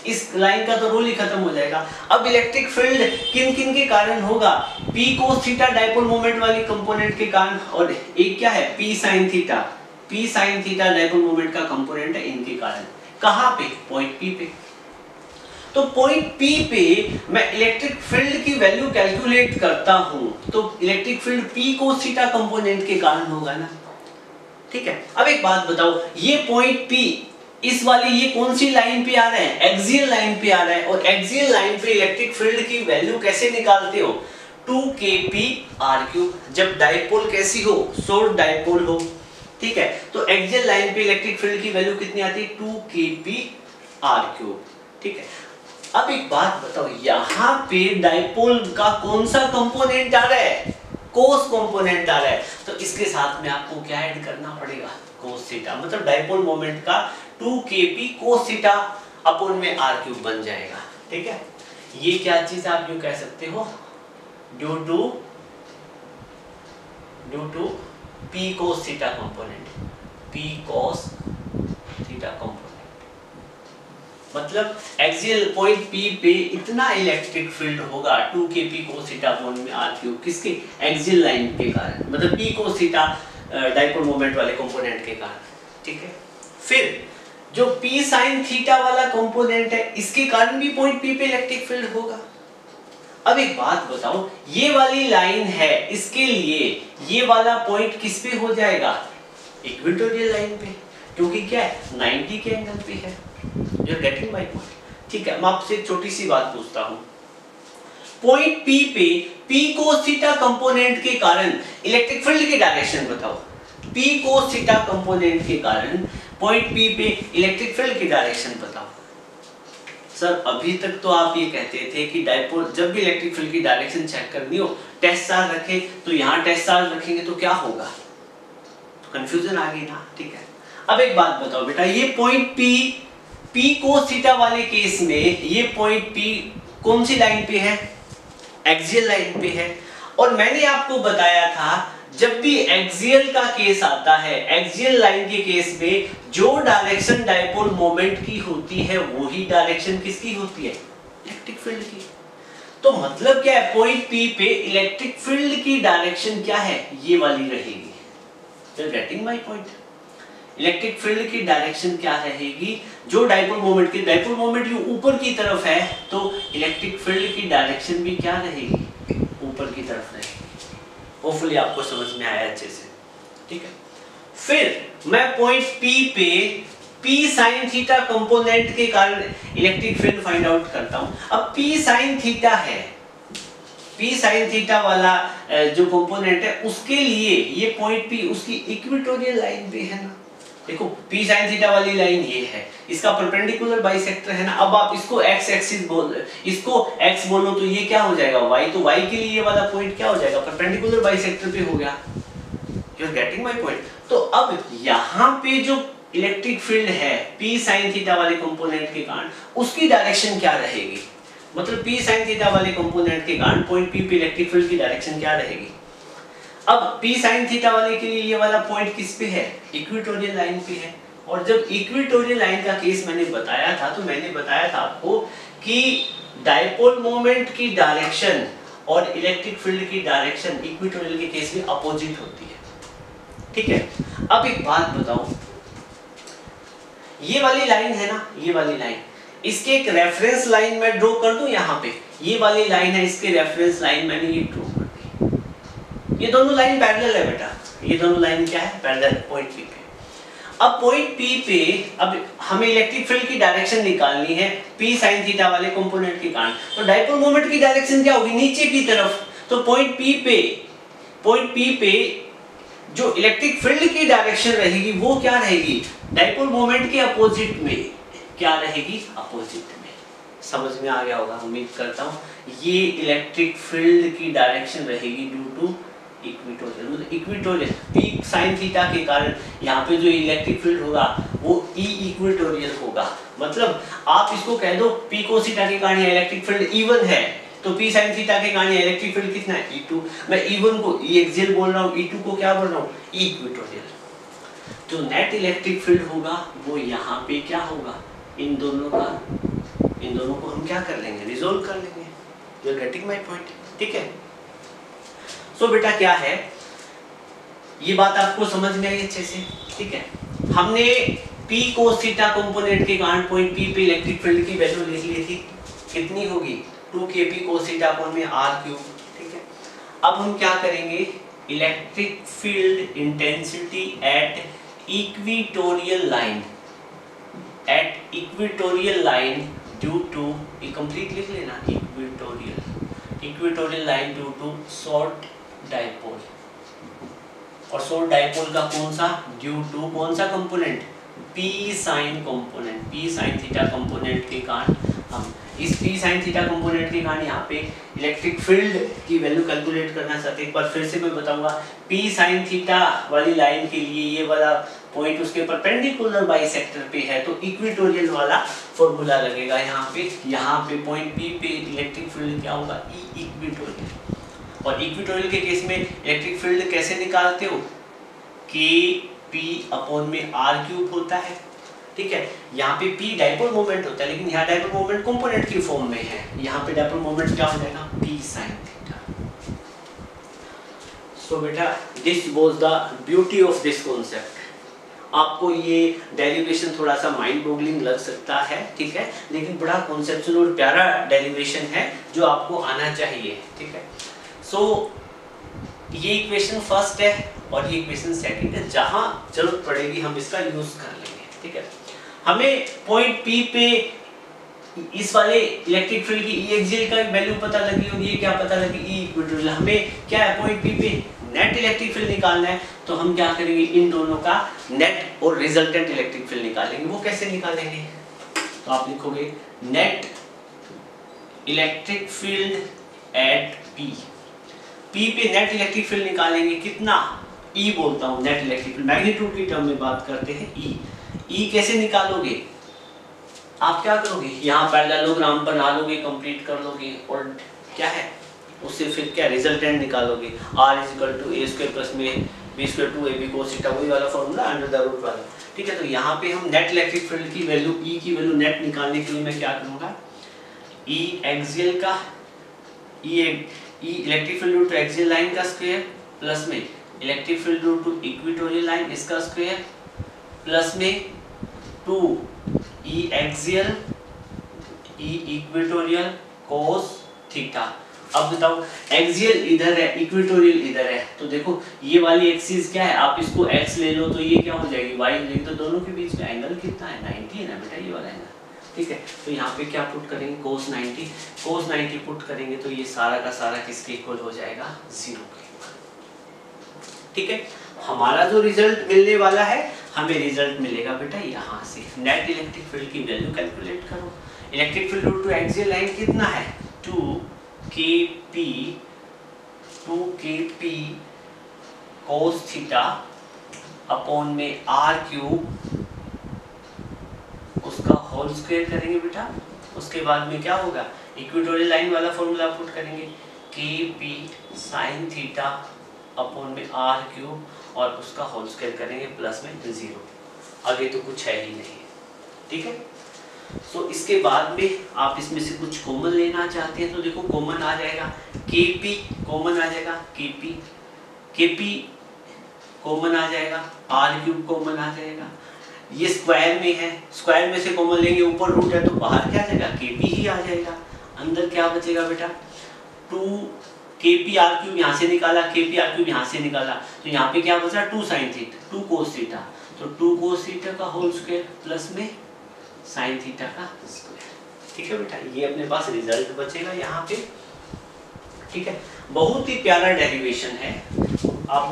इस लाइन का तो रोल ही खत्म हो जाएगा। अब इलेक्ट्रिक फील्ड किन किन के कारण होगा, P cos theta dipole moment वाली कंपोनेंट के कारण, और एक क्या है P sin theta, P sin theta dipole moment का कंपोनेंट है, इनके कारण। कहां पे, पॉइंट P पे। तो पॉइंट P पे मैं इलेक्ट्रिक फील्ड की वैल्यू कैलकुलेट करता हूं, तो electric field P cos theta component के कारण होगा ना, ठीक है। अब एक बात बताओ, ये पॉइंट P इस वाली ये कौन सी लाइन पे आ रहा है, एक्सियल लाइन पे आ रहा है, और एक्सियल लाइन पे इलेक्ट्रिक फील्ड की वैल्यू कैसे निकालते हो, 2kpr3, जब डाइपोल कैसी हो, शॉर्ट डाइपोल हो, ठीक है। तो एक्सियल लाइन पे इलेक्ट्रिक फील्ड की वैल्यू कितनी आती है, 2kpr3, ठीक है। अब एक बात बताओ, यहाँ पे डाइपोल का कौन सा कंपोनेंट आ रहा है, कोस कंपोनेंट आ रहा है, तो इसके साथ में आपको क्या ऐड करना पड़ेगा, कोस थीटा, मतलब डाइपोल मोमेंट का 2kp कोस थीटा अपॉन में r3 बन जाएगा, ठीक है। ये क्या चीज आप यूं कह सकते हो, due to p cos theta component, p cos theta component, मतलब एक्सियल पॉइंट P पे इतना इलेक्ट्रिक फील्ड होगा 2kp cos थीटा अपॉन में r3, किसके, एक्सियल लाइन के कारण, मतलब P cos theta dipole moment वाले कंपोनेंट के कारण, ठीक है। फिर जो P sin थीटा वाला कंपोनेंट है, इसके कारण भी पॉइंट P पे इलेक्ट्रिक फील्ड होगा। अब एक बात बताओ, ये वाली लाइन है, इसके लिए ये वाला पॉइंट किस पे हो जाएगा, इक्वेटोरियल लाइन पे, क्योंकि क्या है 90 के एंगल पे है। You're getting my point, ठीक है। मैं आपसे एक छोटी सी बात पूछता हूं, पॉइंट P पे P cos थीटा कंपोनेंट के कारण इलेक्ट्रिक फील्ड की डायरेक्शन बताओ, P cos थीटा कंपोनेंट के कारण पॉइंट P पे इलेक्ट्रिक फील्ड की डायरेक्शन बताओ। सर अभी तक तो आप ये कहते थे कि डाइपोल जब भी इलेक्ट्रिक फील्ड की डायरेक्शन चेक करनी हो, टेस्ट चार्ज रखे, तो यहाँ टेस्ट चार्ज रखेंगे तो क्या होगा, तो कंफ्यूजन आ गई ना, ठीक है। अब एक बात बताओ बेटा, ये पॉइंट P cos थीटा वाले केस में ये पॉइंट P कौन सी लाइन पे है, एक्सियल लाइन पे है, और मैंने आपको बताया था जब भी एक्सियल का केस आता है, एक्सियल लाइन के केस में जो डायरेक्शन डाइपोल मोमेंट की होती है वही डायरेक्शन किसकी होती है, इलेक्ट्रिक फील्ड की। तो मतलब क्या है, पॉइंट P पे इलेक्ट्रिक फील्ड की डायरेक्शन क्या है, ये वाली रहेगी। You're getting my point? Electric field की डायरेक्शन क्या रहेगी, जो डाइपोल मोमेंट की, डाइपोल मोमेंट ये ऊपर की तरफ है, तो इलेक्ट्रिक फील्ड की डायरेक्शन भी क्या रहेगी, ऊपर की तरफ रहेगी। होपफुली आपको समझ में आया अच्छे से, ठीक है। फिर मैं पॉइंट P पे P sin थीटा कंपोनेंट के कारण इलेक्ट्रिक फील्ड फाइंड आउट करता हूं। अब P sin थीटा है, P sin थीटा वाला जो कंपोनेंट है, उसके लिए ये पॉइंट P उसकी इक्वेटोरियल लाइन पे है ना, देखो P sin थीटा वाली लाइन ये है, इसका परपेंडिकुलर बाइसेक्टर है ना। अब आप इसको x एक्सिस बोल, इसको x बोलो तो ये क्या हो जाएगा y, तो y के लिए ये वाला पॉइंट क्या हो जाएगा, परपेंडिकुलर बाइसेक्टर पे हो गया। You are getting my point. तो अब यहाँ पे जो इलेक्ट्रिक फील्ड है P sin थीटा वाले कंपोनेंट के कारण, उसकी डायरेक्शन क्या रहेगी, मतलब P sin थीटा वाले कंपोनेंट के कारण पॉइंट P पे इलेक्ट्रिक फील्ड की डायरेक्शन क्या रहेगी। अब P sin थीटा वाले के लिए ये वाला पॉइंट किस पे है, इक्वेटोरियल लाइन पे है। और जब इक्वेटोरियल लाइन का केस मैंने बताया था, तो मैंने बताया था आपको कि डाइपोल मोमेंट की डायरेक्शन और इलेक्ट्रिक फील्ड की डायरेक्शन इक्वेटोरियल के केस में अपोजिट होती है, ठीक है। अब एक बात बताओ, ये वाली लाइन है ना, ये वाली लाइन, इसके एक रेफरेंस लाइन मैं ड्रॉ कर दूं, यहाँ पे ये वाली लाइन है, इसके रेफरेंस लाइन मैंने ये ड्रॉ कर दी। ये दोनों लाइन पैरेलल है बेटा, ये दोनों लाइन क्या है, पैरेलल पॉइंट P पे। अब पॉइंट P पे अब हमें इलेक्ट्रिक फील्ड की डायरेक्शन निकालनी है P sin थीटा वाले कंपोनेंट के कारण, तो डाइपोल मोमेंट की डायरेक्शन क्या होगी, नीचे की तरफ। तो पॉइंट P पे जो इलेक्ट्रिक फील्ड की डायरेक्शन रहेगी वो क्या रहेगी, डाइपोल मोमेंट के अपोजिट में क्या रहेगी, अपोजिट में। समझ में आ गया होगा उम्मीद करता हूँ। ये इलेक्ट्रिक फील्ड की डायरेक्शन रहेगी ड्यू टू इक्वेटोरियल, मतलब इक्वेटोरियल पी साइन थीटा के कारण यहाँ पे जो इलेक्ट्रिक फील्ड होगा वो ई इक्वेटोरियल होगा। मतलब आप इसको कह दो पी कोस थीटा के कारण इलेक्ट्रिक फील्ड E1 है, तो पी साइन थीटा के कारण इलेक्ट्रिक फील्ड कितना है, E2। मैं E1 को ई एक्सियल बोल रहा हूँ, E2 को क्या बोल रहा हूँ, ई इक्वेटोरियल। जो नेट इलेक्ट्रिक फील्ड होगा वो यहाँ पे क्या होगा, इन दोनों को हम क्या कर लेंगे, रिजोल्व कर लेंगे। You are getting my point, ठीक है। सो बेटा क्या है, ये बात आपको समझ में आई अच्छे से, ठीक है। हमने P cos थीटा कंपोनेंट के कारण पॉइंट P पे इलेक्ट्रिक फील्ड की वैल्यू लिख ली थी, कितनी होगी 2kP cos थीटा अपॉन में r3, ठीक है। अब हम क्या करेंगे, electric field intensity at equatorial line due to, ये कंप्लीट लिख लेना, equatorial line due to short dipole. और शॉर्ट डाइपोल का कौन सा, ड्यू टू कौन सा component, P sin component, P sin theta component के कारण हम इस P sin थीटा कंपोनेंट के कारण यहाँ पे इलेक्ट्रिक फील्ड की वैल्यू कैलकुलेट करना चाहते हैं। एक बार फिर से मैं बताऊंगा, P sin थीटा वाली लाइन के लिए ये वाला पॉइंट उसके परपेंडिकुलर बाइसेक्टर पे है, तो इक्वेटोरियल वाला फॉर्मूला लगेगा यहाँ पे पॉइंट P पे इलेक्ट्रिक फील्ड क्या होगा, E इक्वेटोरियल। और इक्वेटोरियल के केस में इलेक्ट्रिक फील्ड कैसे निकालते हो, P अपॉन में r³ होता है, ठीक है। यहाँ पे P डाइपोल मोमेंट होता है, लेकिन यहाँ डाइपोल मोमेंट कंपोनेंट की फॉर्म में है, यहाँ पे डाइपोल मोमेंट क्या हो जाएगा, P sin थीटा। सो बेटा this was the beauty of this concept. आपको ये डेरिवेशन थोड़ा सा माइंड बॉगलिंग लग सकता है, ठीक है, लेकिन बड़ा कॉन्सेप्चुअल और प्यारा डेरिवेशन है जो आपको आना चाहिए, ठीक है। सो ये इक्वेशन फर्स्ट है और ये इक्वेशन सेकंड है, जहां जरूरत पड़ेगी हम इसका यूज कर लेंगे, ठीक है। हमें पॉइंट P पे इस वाले इलेक्ट्रिक फील्ड की E एक्सियल का वैल्यू पता लगी होगी, ये क्या पता लगी, E इक्वेटोरियल। हमें क्या है, पॉइंट P पे नेट इलेक्ट्रिक फील्ड निकालना है, तो हम क्या करेंगे, इन दोनों का नेट और रिजल्टेंट इलेक्ट्रिक फील्ड निकालेंगे। वो कैसे निकालेंगे, तो आप लिखोगे net electric field eight P पे नेट इलेक्ट्रिक फील्ड निकालेंगे, कितना, E बोलता हूँ, नेट इलेक्ट्रिक फील्ड मैग्नीट्यूड की टर्म में बात करते हैं, E कैसे निकालोगे, आप क्या करोगे, यहाँ पैरेललोग्राम बना लोगे, कंप्लीट कर लोगे, और क्या है उससे फिर क्या रिजल्टेंट निकालोगे, R = a² प्लस में b² 2ab cos थीटा, वही वाला फॉर्मूला अंडर द रूट वाला, ठीक है। तो यहाँ पे हम नेट इलेक्ट्रिक फील्ड की वैल्यू, E की वैल्यू नेट निकालने के लिए मैं क्या करूँगा, E एक्सियल का, E electric field due to axial line का स्क्वायर प्लस में electric field due to equatorial line इसका स्क्वायर प्लस में 2E axial E equatorial cos theta. अब बताओ एक्सियल इधर है, इक्वेटोरियल इधर है, तो देखो ये वाली एक्सिस क्या है, आप इसको x ले लो तो ये क्या हो जाएगी y, लेकिन तो दोनों के बीच में एंगल कितना है, 90 है ना बेटा, ये वाला एंगल, ठीक है। तो यहाँ पे क्या पुट करेंगे, cos 90 पुट करेंगे तो ये सारा का सारा किसके इक्वल हो जाएगा, 0 के, ठीक है। हमारा जो रिजल्ट मिलने वाला है, हमें रिजल्ट मिलेगा बेटा यहाँ से, नेट इलेक्ट्रिक फील्ड की वैल्यू कैलकुलेट करो। Electric field due to axial line कितना है, 2kp cos थीटा अपॉन में r³ उसका होल स्क्वायर करेंगे बेटा। उसके बाद में क्या होगा, इक्वेटोरियल लाइन वाला फॉर्मूला पुट करेंगे, kp sin थीटा अपॉन में r³ और उसका होल स्क्वायर करेंगे प्लस में 0। आगे तो कुछ है ही नहीं, ठीक है। सो इसके बाद में आप इसमें से कुछ कॉमन लेना चाहते हैं तो देखो कॉमन आ जाएगा, kp कॉमन आ जाएगा, kp कॉमन आ जाएगा, r³ कॉमन आ जाएगा, ये स्क्वायर में है, स्क्वायर में से कॉमन लेंगे, ऊपर रूट है तो बाहर क्या आ जाएगा, kp ही आ जाएगा। अंदर क्या बचेगा बेटा, 2kp r³ यहाँ से निकाला, kp r³ यहाँ से निकाला, तो यहाँ पे क्या बचा, 2 sin थीटा 2 cos थीटा, तो 2 cos थीटा का होल स्क्वायर प्लस में sin थीटा का स्क्वायर, ठीक है बेटा। ये अपने पास रिजल्ट बचेगा यहाँ पे, ठीक है। बहुत ही प्यारा डेरिवेशन है। अब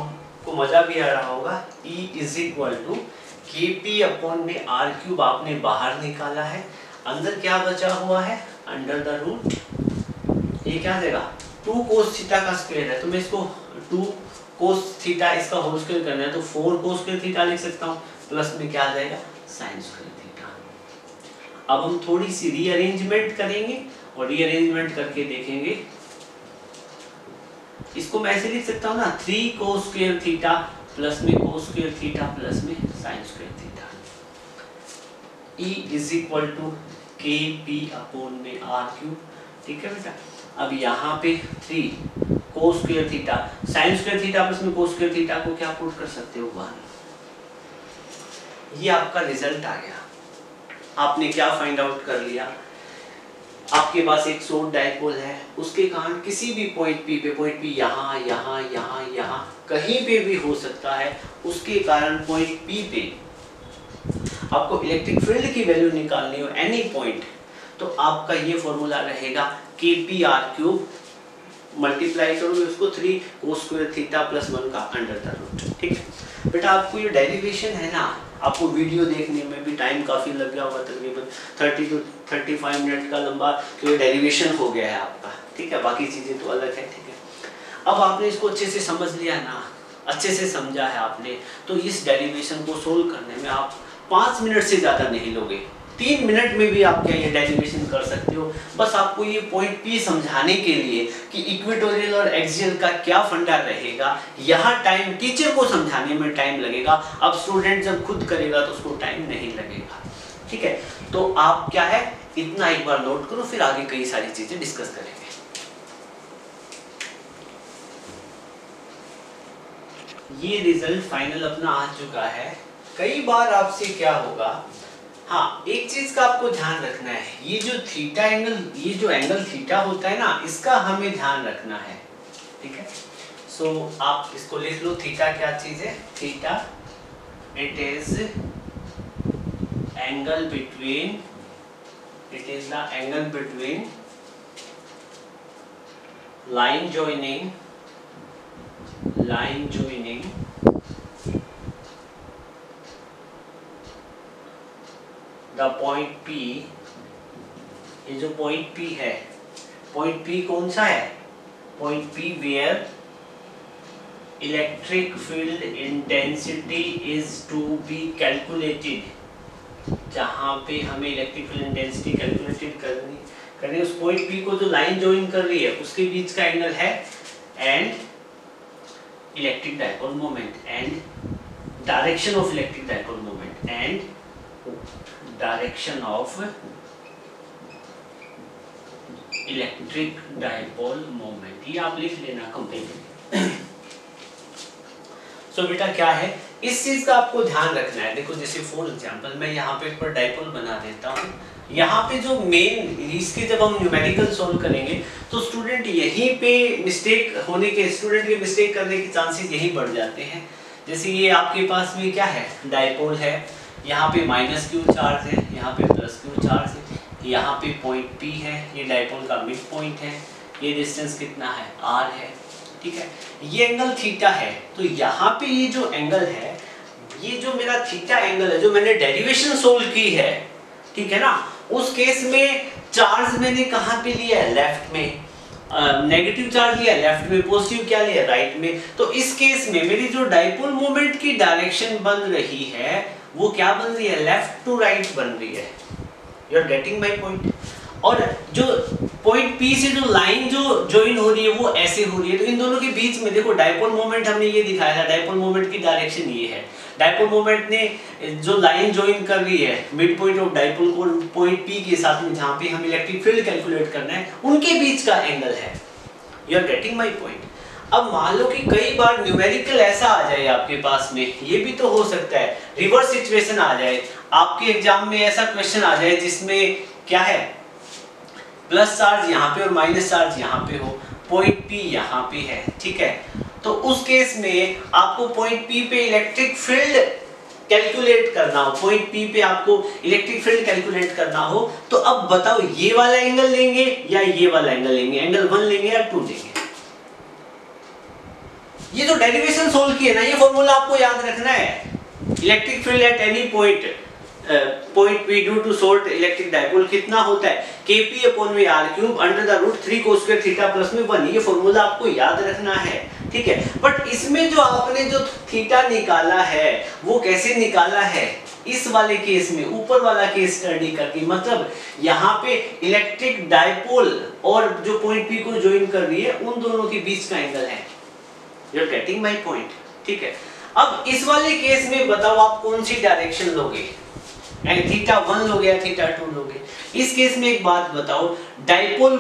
आपको मजा भी आ रहा होगा। E is equal to KP upon में R क्यूब आपने बाहर निकाला है, अंदर क्या बचा हुआ है, अंडर द रूट, ये क्या देगा 2 कोस थीटा का स्क्वायर है, तो मैं इसको 2 कोस थीटा इसका होल स्क्वायर करना है तो 4 कोस स्क्वायर थीटा लिख सकता हूँ, प्लस में क्या आ जाएगा साइन स्क्वायर थीटा। अब हम थोड़ी सी रीअरेंजमेंट करेंगे और रीअरेंजमेंट करके देखेंगे। इसको मैं ऐसे लिख सकता हूँ ना 3 कोस स्क्वायर थीटा प्लस में कोस स्क्वायर थीटा प्लस में sine square theta. E is equal to KP upon में R क्यूब, ठीक है बेटा। अब यहाँ पे 3 cos square theta sine square theta plus में कोस स्क्वायर थीटा को क्या पुट कर सकते हो 1। ये आपका रिजल्ट आ गया। आपने क्या फाइंड आउट कर लिया, आपके पास एक सोर्स डायपोल है, उसके कारण किसी भी पॉइंट P पे, पॉइंट P यहाँ यहाँ यहाँ यहाँ कहीं पे भी हो सकता है, उसके कारण पॉइंट P पे आपको इलेक्ट्रिक फील्ड की वैल्यू निकालनी हो एनी पॉइंट, तो आपका ये फॉर्मूला रहेगा KPR क्यूब, मल्टीप्लाई करोगे उसको 3 कोस स्क्वायर थीटा प्लस 1 का अंडर द रूट। ठीक है बेटा, आपको ये डेरिवेशन है ना, आपको वीडियो देखने में भी टाइम काफ़ी लग गया होगा, तकरीबन 30 to 35 मिनट का लंबा तो ये डेरिवेशन हो गया है आपका। ठीक है, बाकी चीज़ें तो अलग है। ठीक है, अब आपने इसको अच्छे से समझ लिया ना, अच्छे से समझा है आपने, तो इस डेरिवेशन को सोल्व करने में आप 5 मिनट से ज़्यादा नहीं लोगे, 3 मिनट में भी आप क्या ये डेरिवेशन कर सकते हो। बस आपको ये पॉइंट P समझाने के लिए कि इक्वेटोरियल और एक्सियल का क्या फंडा रहेगा, यहाँ टाइम टीचर को समझाने में टाइम लगेगा, अब स्टूडेंट जब खुद करेगा तो उसको टाइम नहीं लगेगा। ठीक है, तो आप क्या है इतना एक बार नोट करो, फिर आगे कई सारी चीजें डिस्कस करेंगे। ये रिजल्ट फाइनल अपना आ चुका है। कई बार आपसे क्या होगा, हाँ एक चीज का आपको ध्यान रखना है, ये जो थीटा एंगल, ये जो एंगल थीटा होता है ना, इसका हमें ध्यान रखना है। ठीक है, सो आप इसको लिख लो, थीटा क्या चीज है, theta it is angle between, it is the angle between line joining the point P। ये जो पॉइंट P है, पॉइंट P कौन सा है, point P where electric field intensity is to be calculated, जहां पे हमें इलेक्ट्रिक फील्ड इंटेंसिटी कैलकुलेटेड करनी, उस पॉइंट P को जो लाइन ज्वाइन कर रही है उसके बीच का एंगल है, and electric dipole moment, and direction of electric dipole moment, and direction of electric dipole moment. ये आप लिख लेना कंप्लीट। सो बेटा क्या है, इस चीज का आपको ध्यान रखना है। देखो जैसे फॉर एग्जांपल मैं यहाँ पे एक डाइपोल बना देता हूँ, यहाँ पे जो मेन इसके जब हम न्यूमेरिकल सॉल्व करेंगे तो स्टूडेंट यहीं पे मिस्टेक होने के, स्टूडेंट के मिस्टेक करने के चांसेस यहीं बढ़ जाते हैं। जैसे ये आपके पास में क्या है, डाइपोल है, यहाँ पे माइनस क्यू चार्ज है, यहाँ पे प्लस क्यू चार्ज है, यहाँ पे पॉइंट P है, ये डाइपोल का मिड पॉइंट है, ये डिस्टेंस कितना है R है। ठीक है, ये एंगल थीटा है, तो यहाँ पे ये जो एंगल है, ये जो मेरा थीटा एंगल है जो मैंने डेरिवेशन सोल्व की है, ठीक है ना, उस केस में चार्ज मैंने कहाँ पे लिया है, लेफ्ट में, नेगेटिव चार्ज लिया लेफ्ट में, पॉजिटिव क्या लिया राइट में। तो इस केस में मेरी जो डाइपोल मोमेंट की डायरेक्शन बन रही है वो क्या बन रही है, लेफ्ट टू राइट बन रही है। You are getting my point. और जो पॉइंट P से जो लाइन जो ज्वाइन हो रही है वो ऐसे हो रही है, तो इन दोनों के बीच में देखो डाइपोल मोमेंट हमने ये दिखाया था, डाइपोल मोमेंट की डायरेक्शन ये है। डाइपोल मोमेंट ने जो लाइन ज्वाइन कर रही है मिड पॉइंट ऑफ डाइपोल को पॉइंट P के साथ में, जहाँ पे हम इलेक्ट्रिक फील्ड कैलकुलेट करना है, उनके बीच का एंगल है। You are getting my point. अब मान लो कि कई बार न्यूमेरिकल ऐसा आ जाए आपके पास में, ये भी तो हो सकता है, रिवर्स सिचुएशन आ जाए आपके एग्जाम में, ऐसा क्वेश्चन आ जाए जिसमें क्या है, प्लस चार्ज यहाँ पे और माइनस चार्ज यहाँ पे हो, पॉइंट P यहाँ पे है। ठीक है, तो उस केस में आपको पॉइंट P पे इलेक्ट्रिक फील्ड कैलकुलेट करना हो, पॉइंट P पे आपको इलेक्ट्रिक फील्ड कैलकुलेट करना हो, तो अब बताओ ये वाला एंगल लेंगे या ये वाला एंगल लेंगे, एंगल 1 लेंगे या 2 लेंगे। ये जो डेरिवेशन सोल्व की है ना, ये फॉर्मूला आपको याद रखना है। Electric field at any point P due to solved electric dipole कितना होता है, Kp अपॉन में r cube under the root 3 cos square theta plus में 1। ये फॉर्मूला आपको याद रखना है, ठीक है। बट इसमें जो आपने जो थीटा निकाला है वो कैसे निकाला है, इस वाले केस में ऊपर वाला केस स्टडी करके, मतलब यहाँ पे इलेक्ट्रिक डायपोल और जो पॉइंट P को ज्वाइन कर रही है उन दोनों के बीच का एंगल है। You are getting my point, ठीक है। अब इस वाले केस में बताओ आप कौन सी डायरेक्शन लोगे, थीटा 1 लोगे या थीटा 2 लोगे। इस केस में एक बात बताओ, डायपोल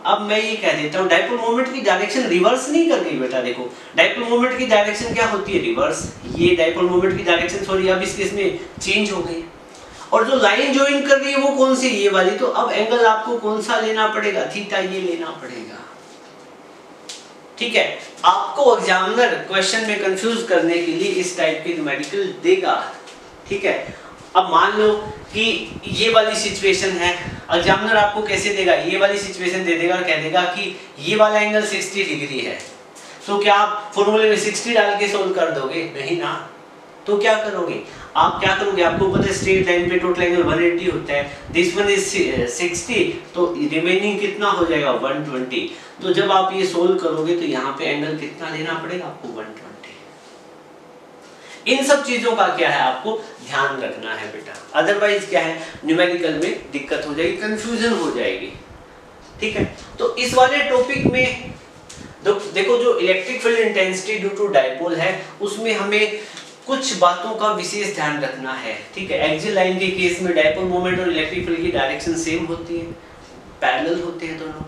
अब मैं ये कह देता हूँ, डायपोल मोमेंट की डायरेक्शन रिवर्स नहीं कर गई बेटा। देखो डायपोल मोमेंट की डायरेक्शन क्या होती है, रिवर्स। ये डायपोल मोमेंट की डायरेक्शन सॉरी अब इस केस में चेंज हो गई, और जो लाइन ज्वाइन कर रही है वो कौन सी, ये वाली। तो अब एंगल आपको कौन सा लेना पड़ेगा, थीटा ये लेना पड़ेगा, ठीक है। आपको एग्जामिनर क्वेश्चन में कंफ्यूज करने के लिए इस टाइप की न्यूमेरिकल देगा, ठीक है। अब मान लो कि ये वाली सिचुएशन है, एग्जामिनर आपको कैसे देगा, ये वाली सिचुएशन दे देगा और कह देगा कि ये वाला एंगल 60 डिग्री है। तो क्या आप फॉर्मूले में 60 डाल के सोल्व कर दोगे, नहीं ना। तो क्या करोगे, आप क्या करोगे, आपको पता है स्ट्रेट लाइन पे टोटल एंगल 180 होता है, दिस वन इज 60, तो रिमेनिंग कितना हो जाएगा 120। तो जब आप ये सोल्व करोगे तो यहाँ पे एंगल कितना लेना पड़ेगा आपको, 120। इन सब चीजों का क्या है आपको ध्यान रखना है बेटा, अदरवाइज क्या है न्यूमेरिकल में दिक्कत हो जाएगी, कंफ्यूजन हो जाएगी, ठीक है। तो इस वाले टॉपिक में देखो जो electric field intensity due to dipole है उसमें हमें कुछ बातों का विशेष ध्यान रखना है, ठीक है। एक्सियल लाइन के केस में डायपोल मोमेंट और इलेक्ट्रिक फील्ड की डायरेक्शन सेम होती है, पैरेलल होते हैं दोनों।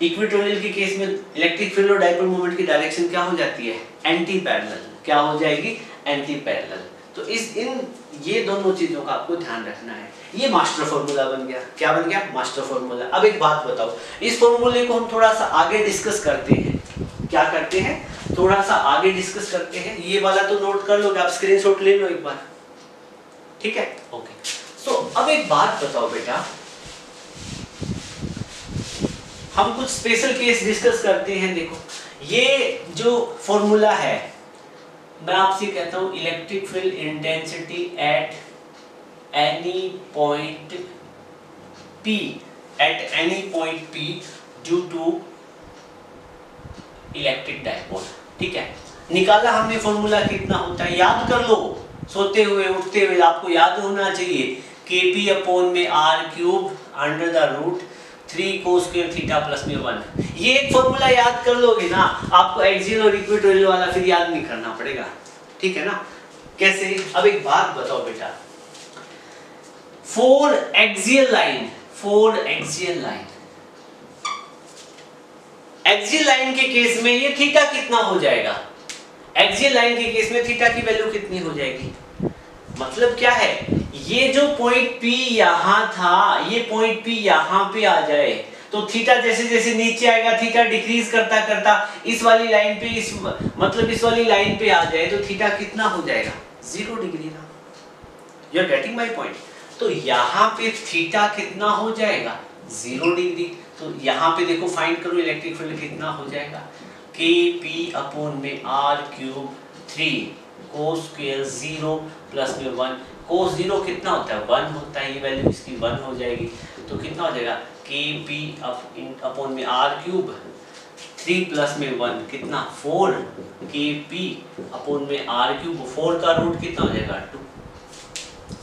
इक्वेटोरियल के केस में इलेक्ट्रिक फील्ड और डायपोल मोमेंट की डायरेक्शन क्या हो जाती है, एंटी पैरेलल। क्या हो जाएगी, एंटी पैरेलल। तो ये दोनों चीजों का आपको ध्यान रखना है। ये मास्टर फॉर्मूला बन गया, क्या बन गया, मास्टर फॉर्मूला। अब एक बात बताओ, इस फॉर्मूले को हम थोड़ा सा आगे डिस्कस करते हैं, क्या करते हैं, थोड़ा सा आगे डिस्कस करते हैं। ये वाला तो नोट कर लोगे आप, स्क्रीनशॉट ले लो एक बार, ठीक है, ओके। सो अब एक बात बताओ बेटा, हम कुछ स्पेशल केस डिस्कस करते हैं। देखो ये जो फॉर्मूला है, मैं आपसे कहता हूं electric field intensity at any point P due to electric dipole, ठीक है। निकाला हमने फॉर्मूला, कितना होता है याद कर लो, सोते हुए उठते हुए आपको याद होना चाहिए, Kp अपॉन में r cube under the root 3 cos square theta plus में 1। ये एक फॉर्मूला याद कर लोगे ना, आपको एक्सियल और इक्वेटोरियल वाला फिर याद नहीं करना पड़ेगा, ठीक है ना। कैसे, अब एक बात बताओ बेटा, four axial line, axial line के केस में ये थीटा कितना हो जाएगा, एक्सियल लाइन के केस में थीटा की वैल्यू कितनी हो जाएगी। मतलब क्या है, ये जो पॉइंट P यहां था, ये पॉइंट P यहां पे आ जाए तो थीटा जैसे जैसे नीचे आएगा थीटा डिक्रीज करता करता इस वाली लाइन पे, इस वाली लाइन पे आ जाए तो थीटा कितना हो जाएगा, 0 डिग्री ना। You are getting my point. तो यहाँ पे थीटा कितना हो जाएगा, 0 डिग्री। तो यहाँ पे देखो फाइंड करो इलेक्ट्रिक फील्ड कितना हो जाएगा, Kp अपॉन में r cube 3 cos square 0 plus में 1। cos 0 कितना होता है, 1 होता है, ये वैल्यू इसकी 1 हो जाएगी। तो कितना हो जाएगा, Kp अपॉन में r क्यूब 3 प्लस में 1 कितना 4, Kp अपॉन में r क्यूब 4 का रूट कितना हो जाएगा 2।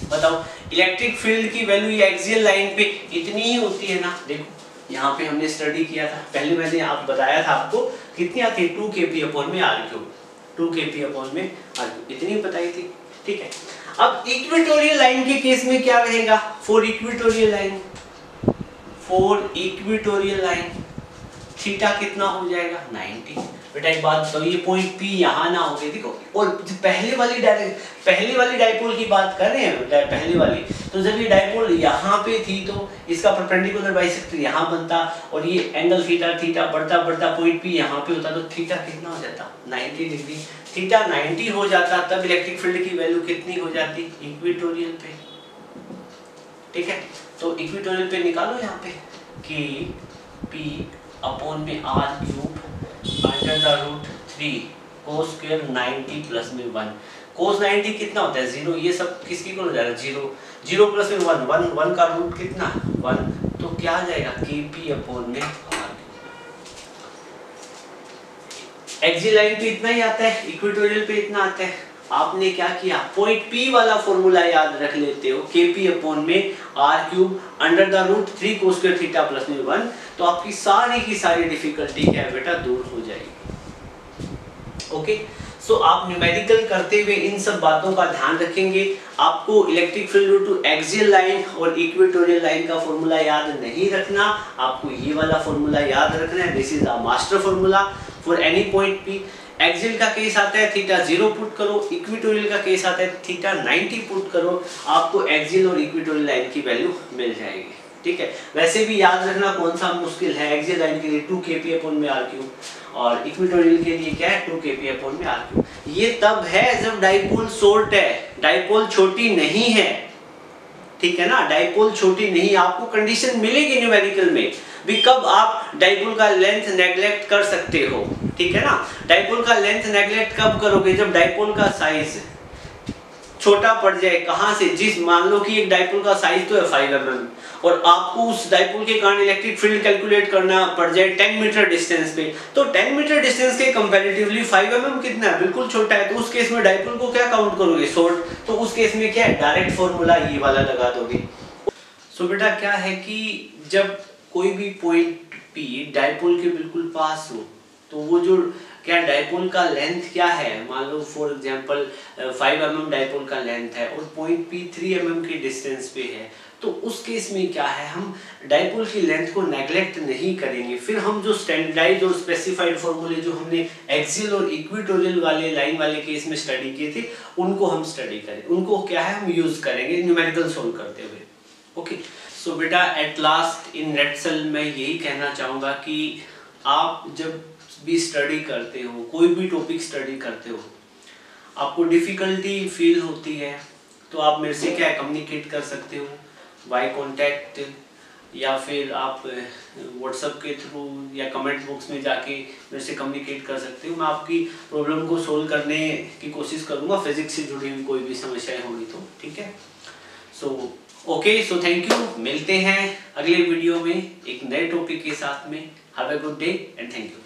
बताओ इलेक्ट्रिक फील्ड की वैल्यू ये एक्सियल लाइन पे इतनी ही होती है ना। देखो यहाँ पे हमने स्टडी किया था, पहले मैंने आप बताया था आपको कितनी आती है, 2 Kp अपॉन में r क्यूब, 2 Kp अपॉन में r क्यूब, इतनी बताई थी, ठीक है। अब इक्वेटोरियल लाइन के केस में क्या रहेगा, फॉर इक्वेटोरियल लाइन थीटा कितना हो जाएगा 90। बेटा एक बात बताओ, ये पॉइंट P यहाँ ना हो गए, देखो और पहले वाली डायपोल की बात कर रहे हैं, पहले वाली, तो जब ये डायपोल यहाँ पे थी तो इसका परपेंडिकुलर बाइसेक्टर यहाँ बनता और ये एंगल थीटा बढ़ता पॉइंट P यहाँ पे होता, तो थीटा कितना हो जाता 90 डिग्री। थीटा 90 हो जाता तब इलेक्ट्रिक फील्ड की वैल्यू कितनी हो जाती, इक्वेटोरियल पे, ठीक है। तो इक्वेटोरियल पे निकालो यहाँ पे Kp अपॉन में r cube under the root 3 cos square 90 plus में 1। cos 90 कितना होता है 0, ये सब किसकी इक्वल हो जाएगा 0, 0 प्लस में 1, 1 का रूट कितना 1, तो क्या आ जाएगा kp अपॉन में r। एक्सियल लाइन पे इतना ही आता है, इक्वेटोरियल पे इतना आता है। आपने क्या किया, पॉइंट P वाला फॉर्मूला याद रख लेते हो, kp अपॉन में r cube under the root 3 cos square theta plus में 1, तो आपकी सारी की सारी डिफिकल्टी क्या है बेटा दूर हो जाएगी। ओके, सो आप न्यूमेरिकल करते हुए इन सब बातों का ध्यान रखेंगे। आपको electric field due to axial line और इक्वेटोरियल लाइन का फॉर्मूला याद नहीं रखना, आपको ये वाला फॉर्मूला याद रखना है। This is the master formula for any point P। Axial का केस आता है थीटा 0 पुट करो, इक्वेटोरियल का केस आता है थीटा 90 पुट करो, आपको एक्सियल और इक्वेटोरियल लाइन की वैल्यू मिल जाएगी। ठीक है, वैसे भी याद रखना कौन सा मुश्किल है, एक्सियल लाइन के लिए 2 kp अपॉन में r क्यूब और इक्वेटोरियल के लिए क्या है 2 kp अपॉन में r क्यूब। ये तब है जब डाइपोल शॉर्ट है, डाइपोल छोटी नहीं है। ठीक है ना, डाइपोल छोटी नहीं, आपको कंडीशन मिलेगी न्यूमेरिकल में भी कब आप डाइपोल का लेंथ नेगलेक्ट कर सकते हो। ठीक है ना, डाइपोल का लेंथ नेगलेक्ट कब करोगे, जब डाइपोल का साइज छोटा पड़ जाए। कहां से, जिस मान लो कि एक डाइपोल का साइज तो है 5 mm और आपको उस डाइपोल के कारण इलेक्ट्रिक फील्ड कैलकुलेट करना पड़ जाए 10 मीटर डिस्टेंस पे, तो 10 मीटर डिस्टेंस के कंपैरेटिवली 5 mm कितना है, बिल्कुल छोटा है। तो उस केस में डाइपोल को क्या काउंट करोगे, शॉर्ट, तो उस केस में क्या है डायरेक्ट फॉर्मूला ये वाला लगा दोगे। सो बेटा क्या है कि जब कोई भी पॉइंट P डाइपोल के बिल्कुल पास हो, तो वो जो क्या डाइपोल का लेंथ क्या है, मान लो फॉर एग्जांपल 5 mm डाइपोल का लेंथ है और पॉइंट P 3 mm की डिस्टेंस पे है, तो उस केस में क्या है हम डाइपोल की लेंथ को नेगलेक्ट नहीं करेंगे। फिर हम जो स्टैंडर्डाइज्ड और स्पेसिफाइड फॉर्मूले जो हमने एक्सियल और इक्वेटोरियल वाले लाइन वाले केस में स्टडी किए थे, उनको हम स्टडी करें, उनको क्या है हम यूज करेंगे न्यूमेरिकल सोल्व करते हुए। ओके, सो बेटा एट लास्ट इन नटसेल मैं यही कहना चाहूँगा कि आप जब भी स्टडी करते हो, कोई भी टॉपिक स्टडी करते हो, आपको डिफ़िकल्टी फील होती है, तो आप मेरे से क्या कम्युनिकेट कर सकते हो बाय कॉन्टैक्ट, या फिर आप व्हाट्सएप के थ्रू या कमेंट बॉक्स में जाके मेरे से कम्युनिकेट कर सकते हो। मैं आपकी प्रॉब्लम को सोल्व करने की कोशिश करूँगा, फिजिक्स से जुड़ी हुई कोई भी समस्याएं होगी तो। ठीक है, so okay, so thank you, मिलते हैं अगले वीडियो में एक नए टॉपिक के साथ में। Have a good day and thank you.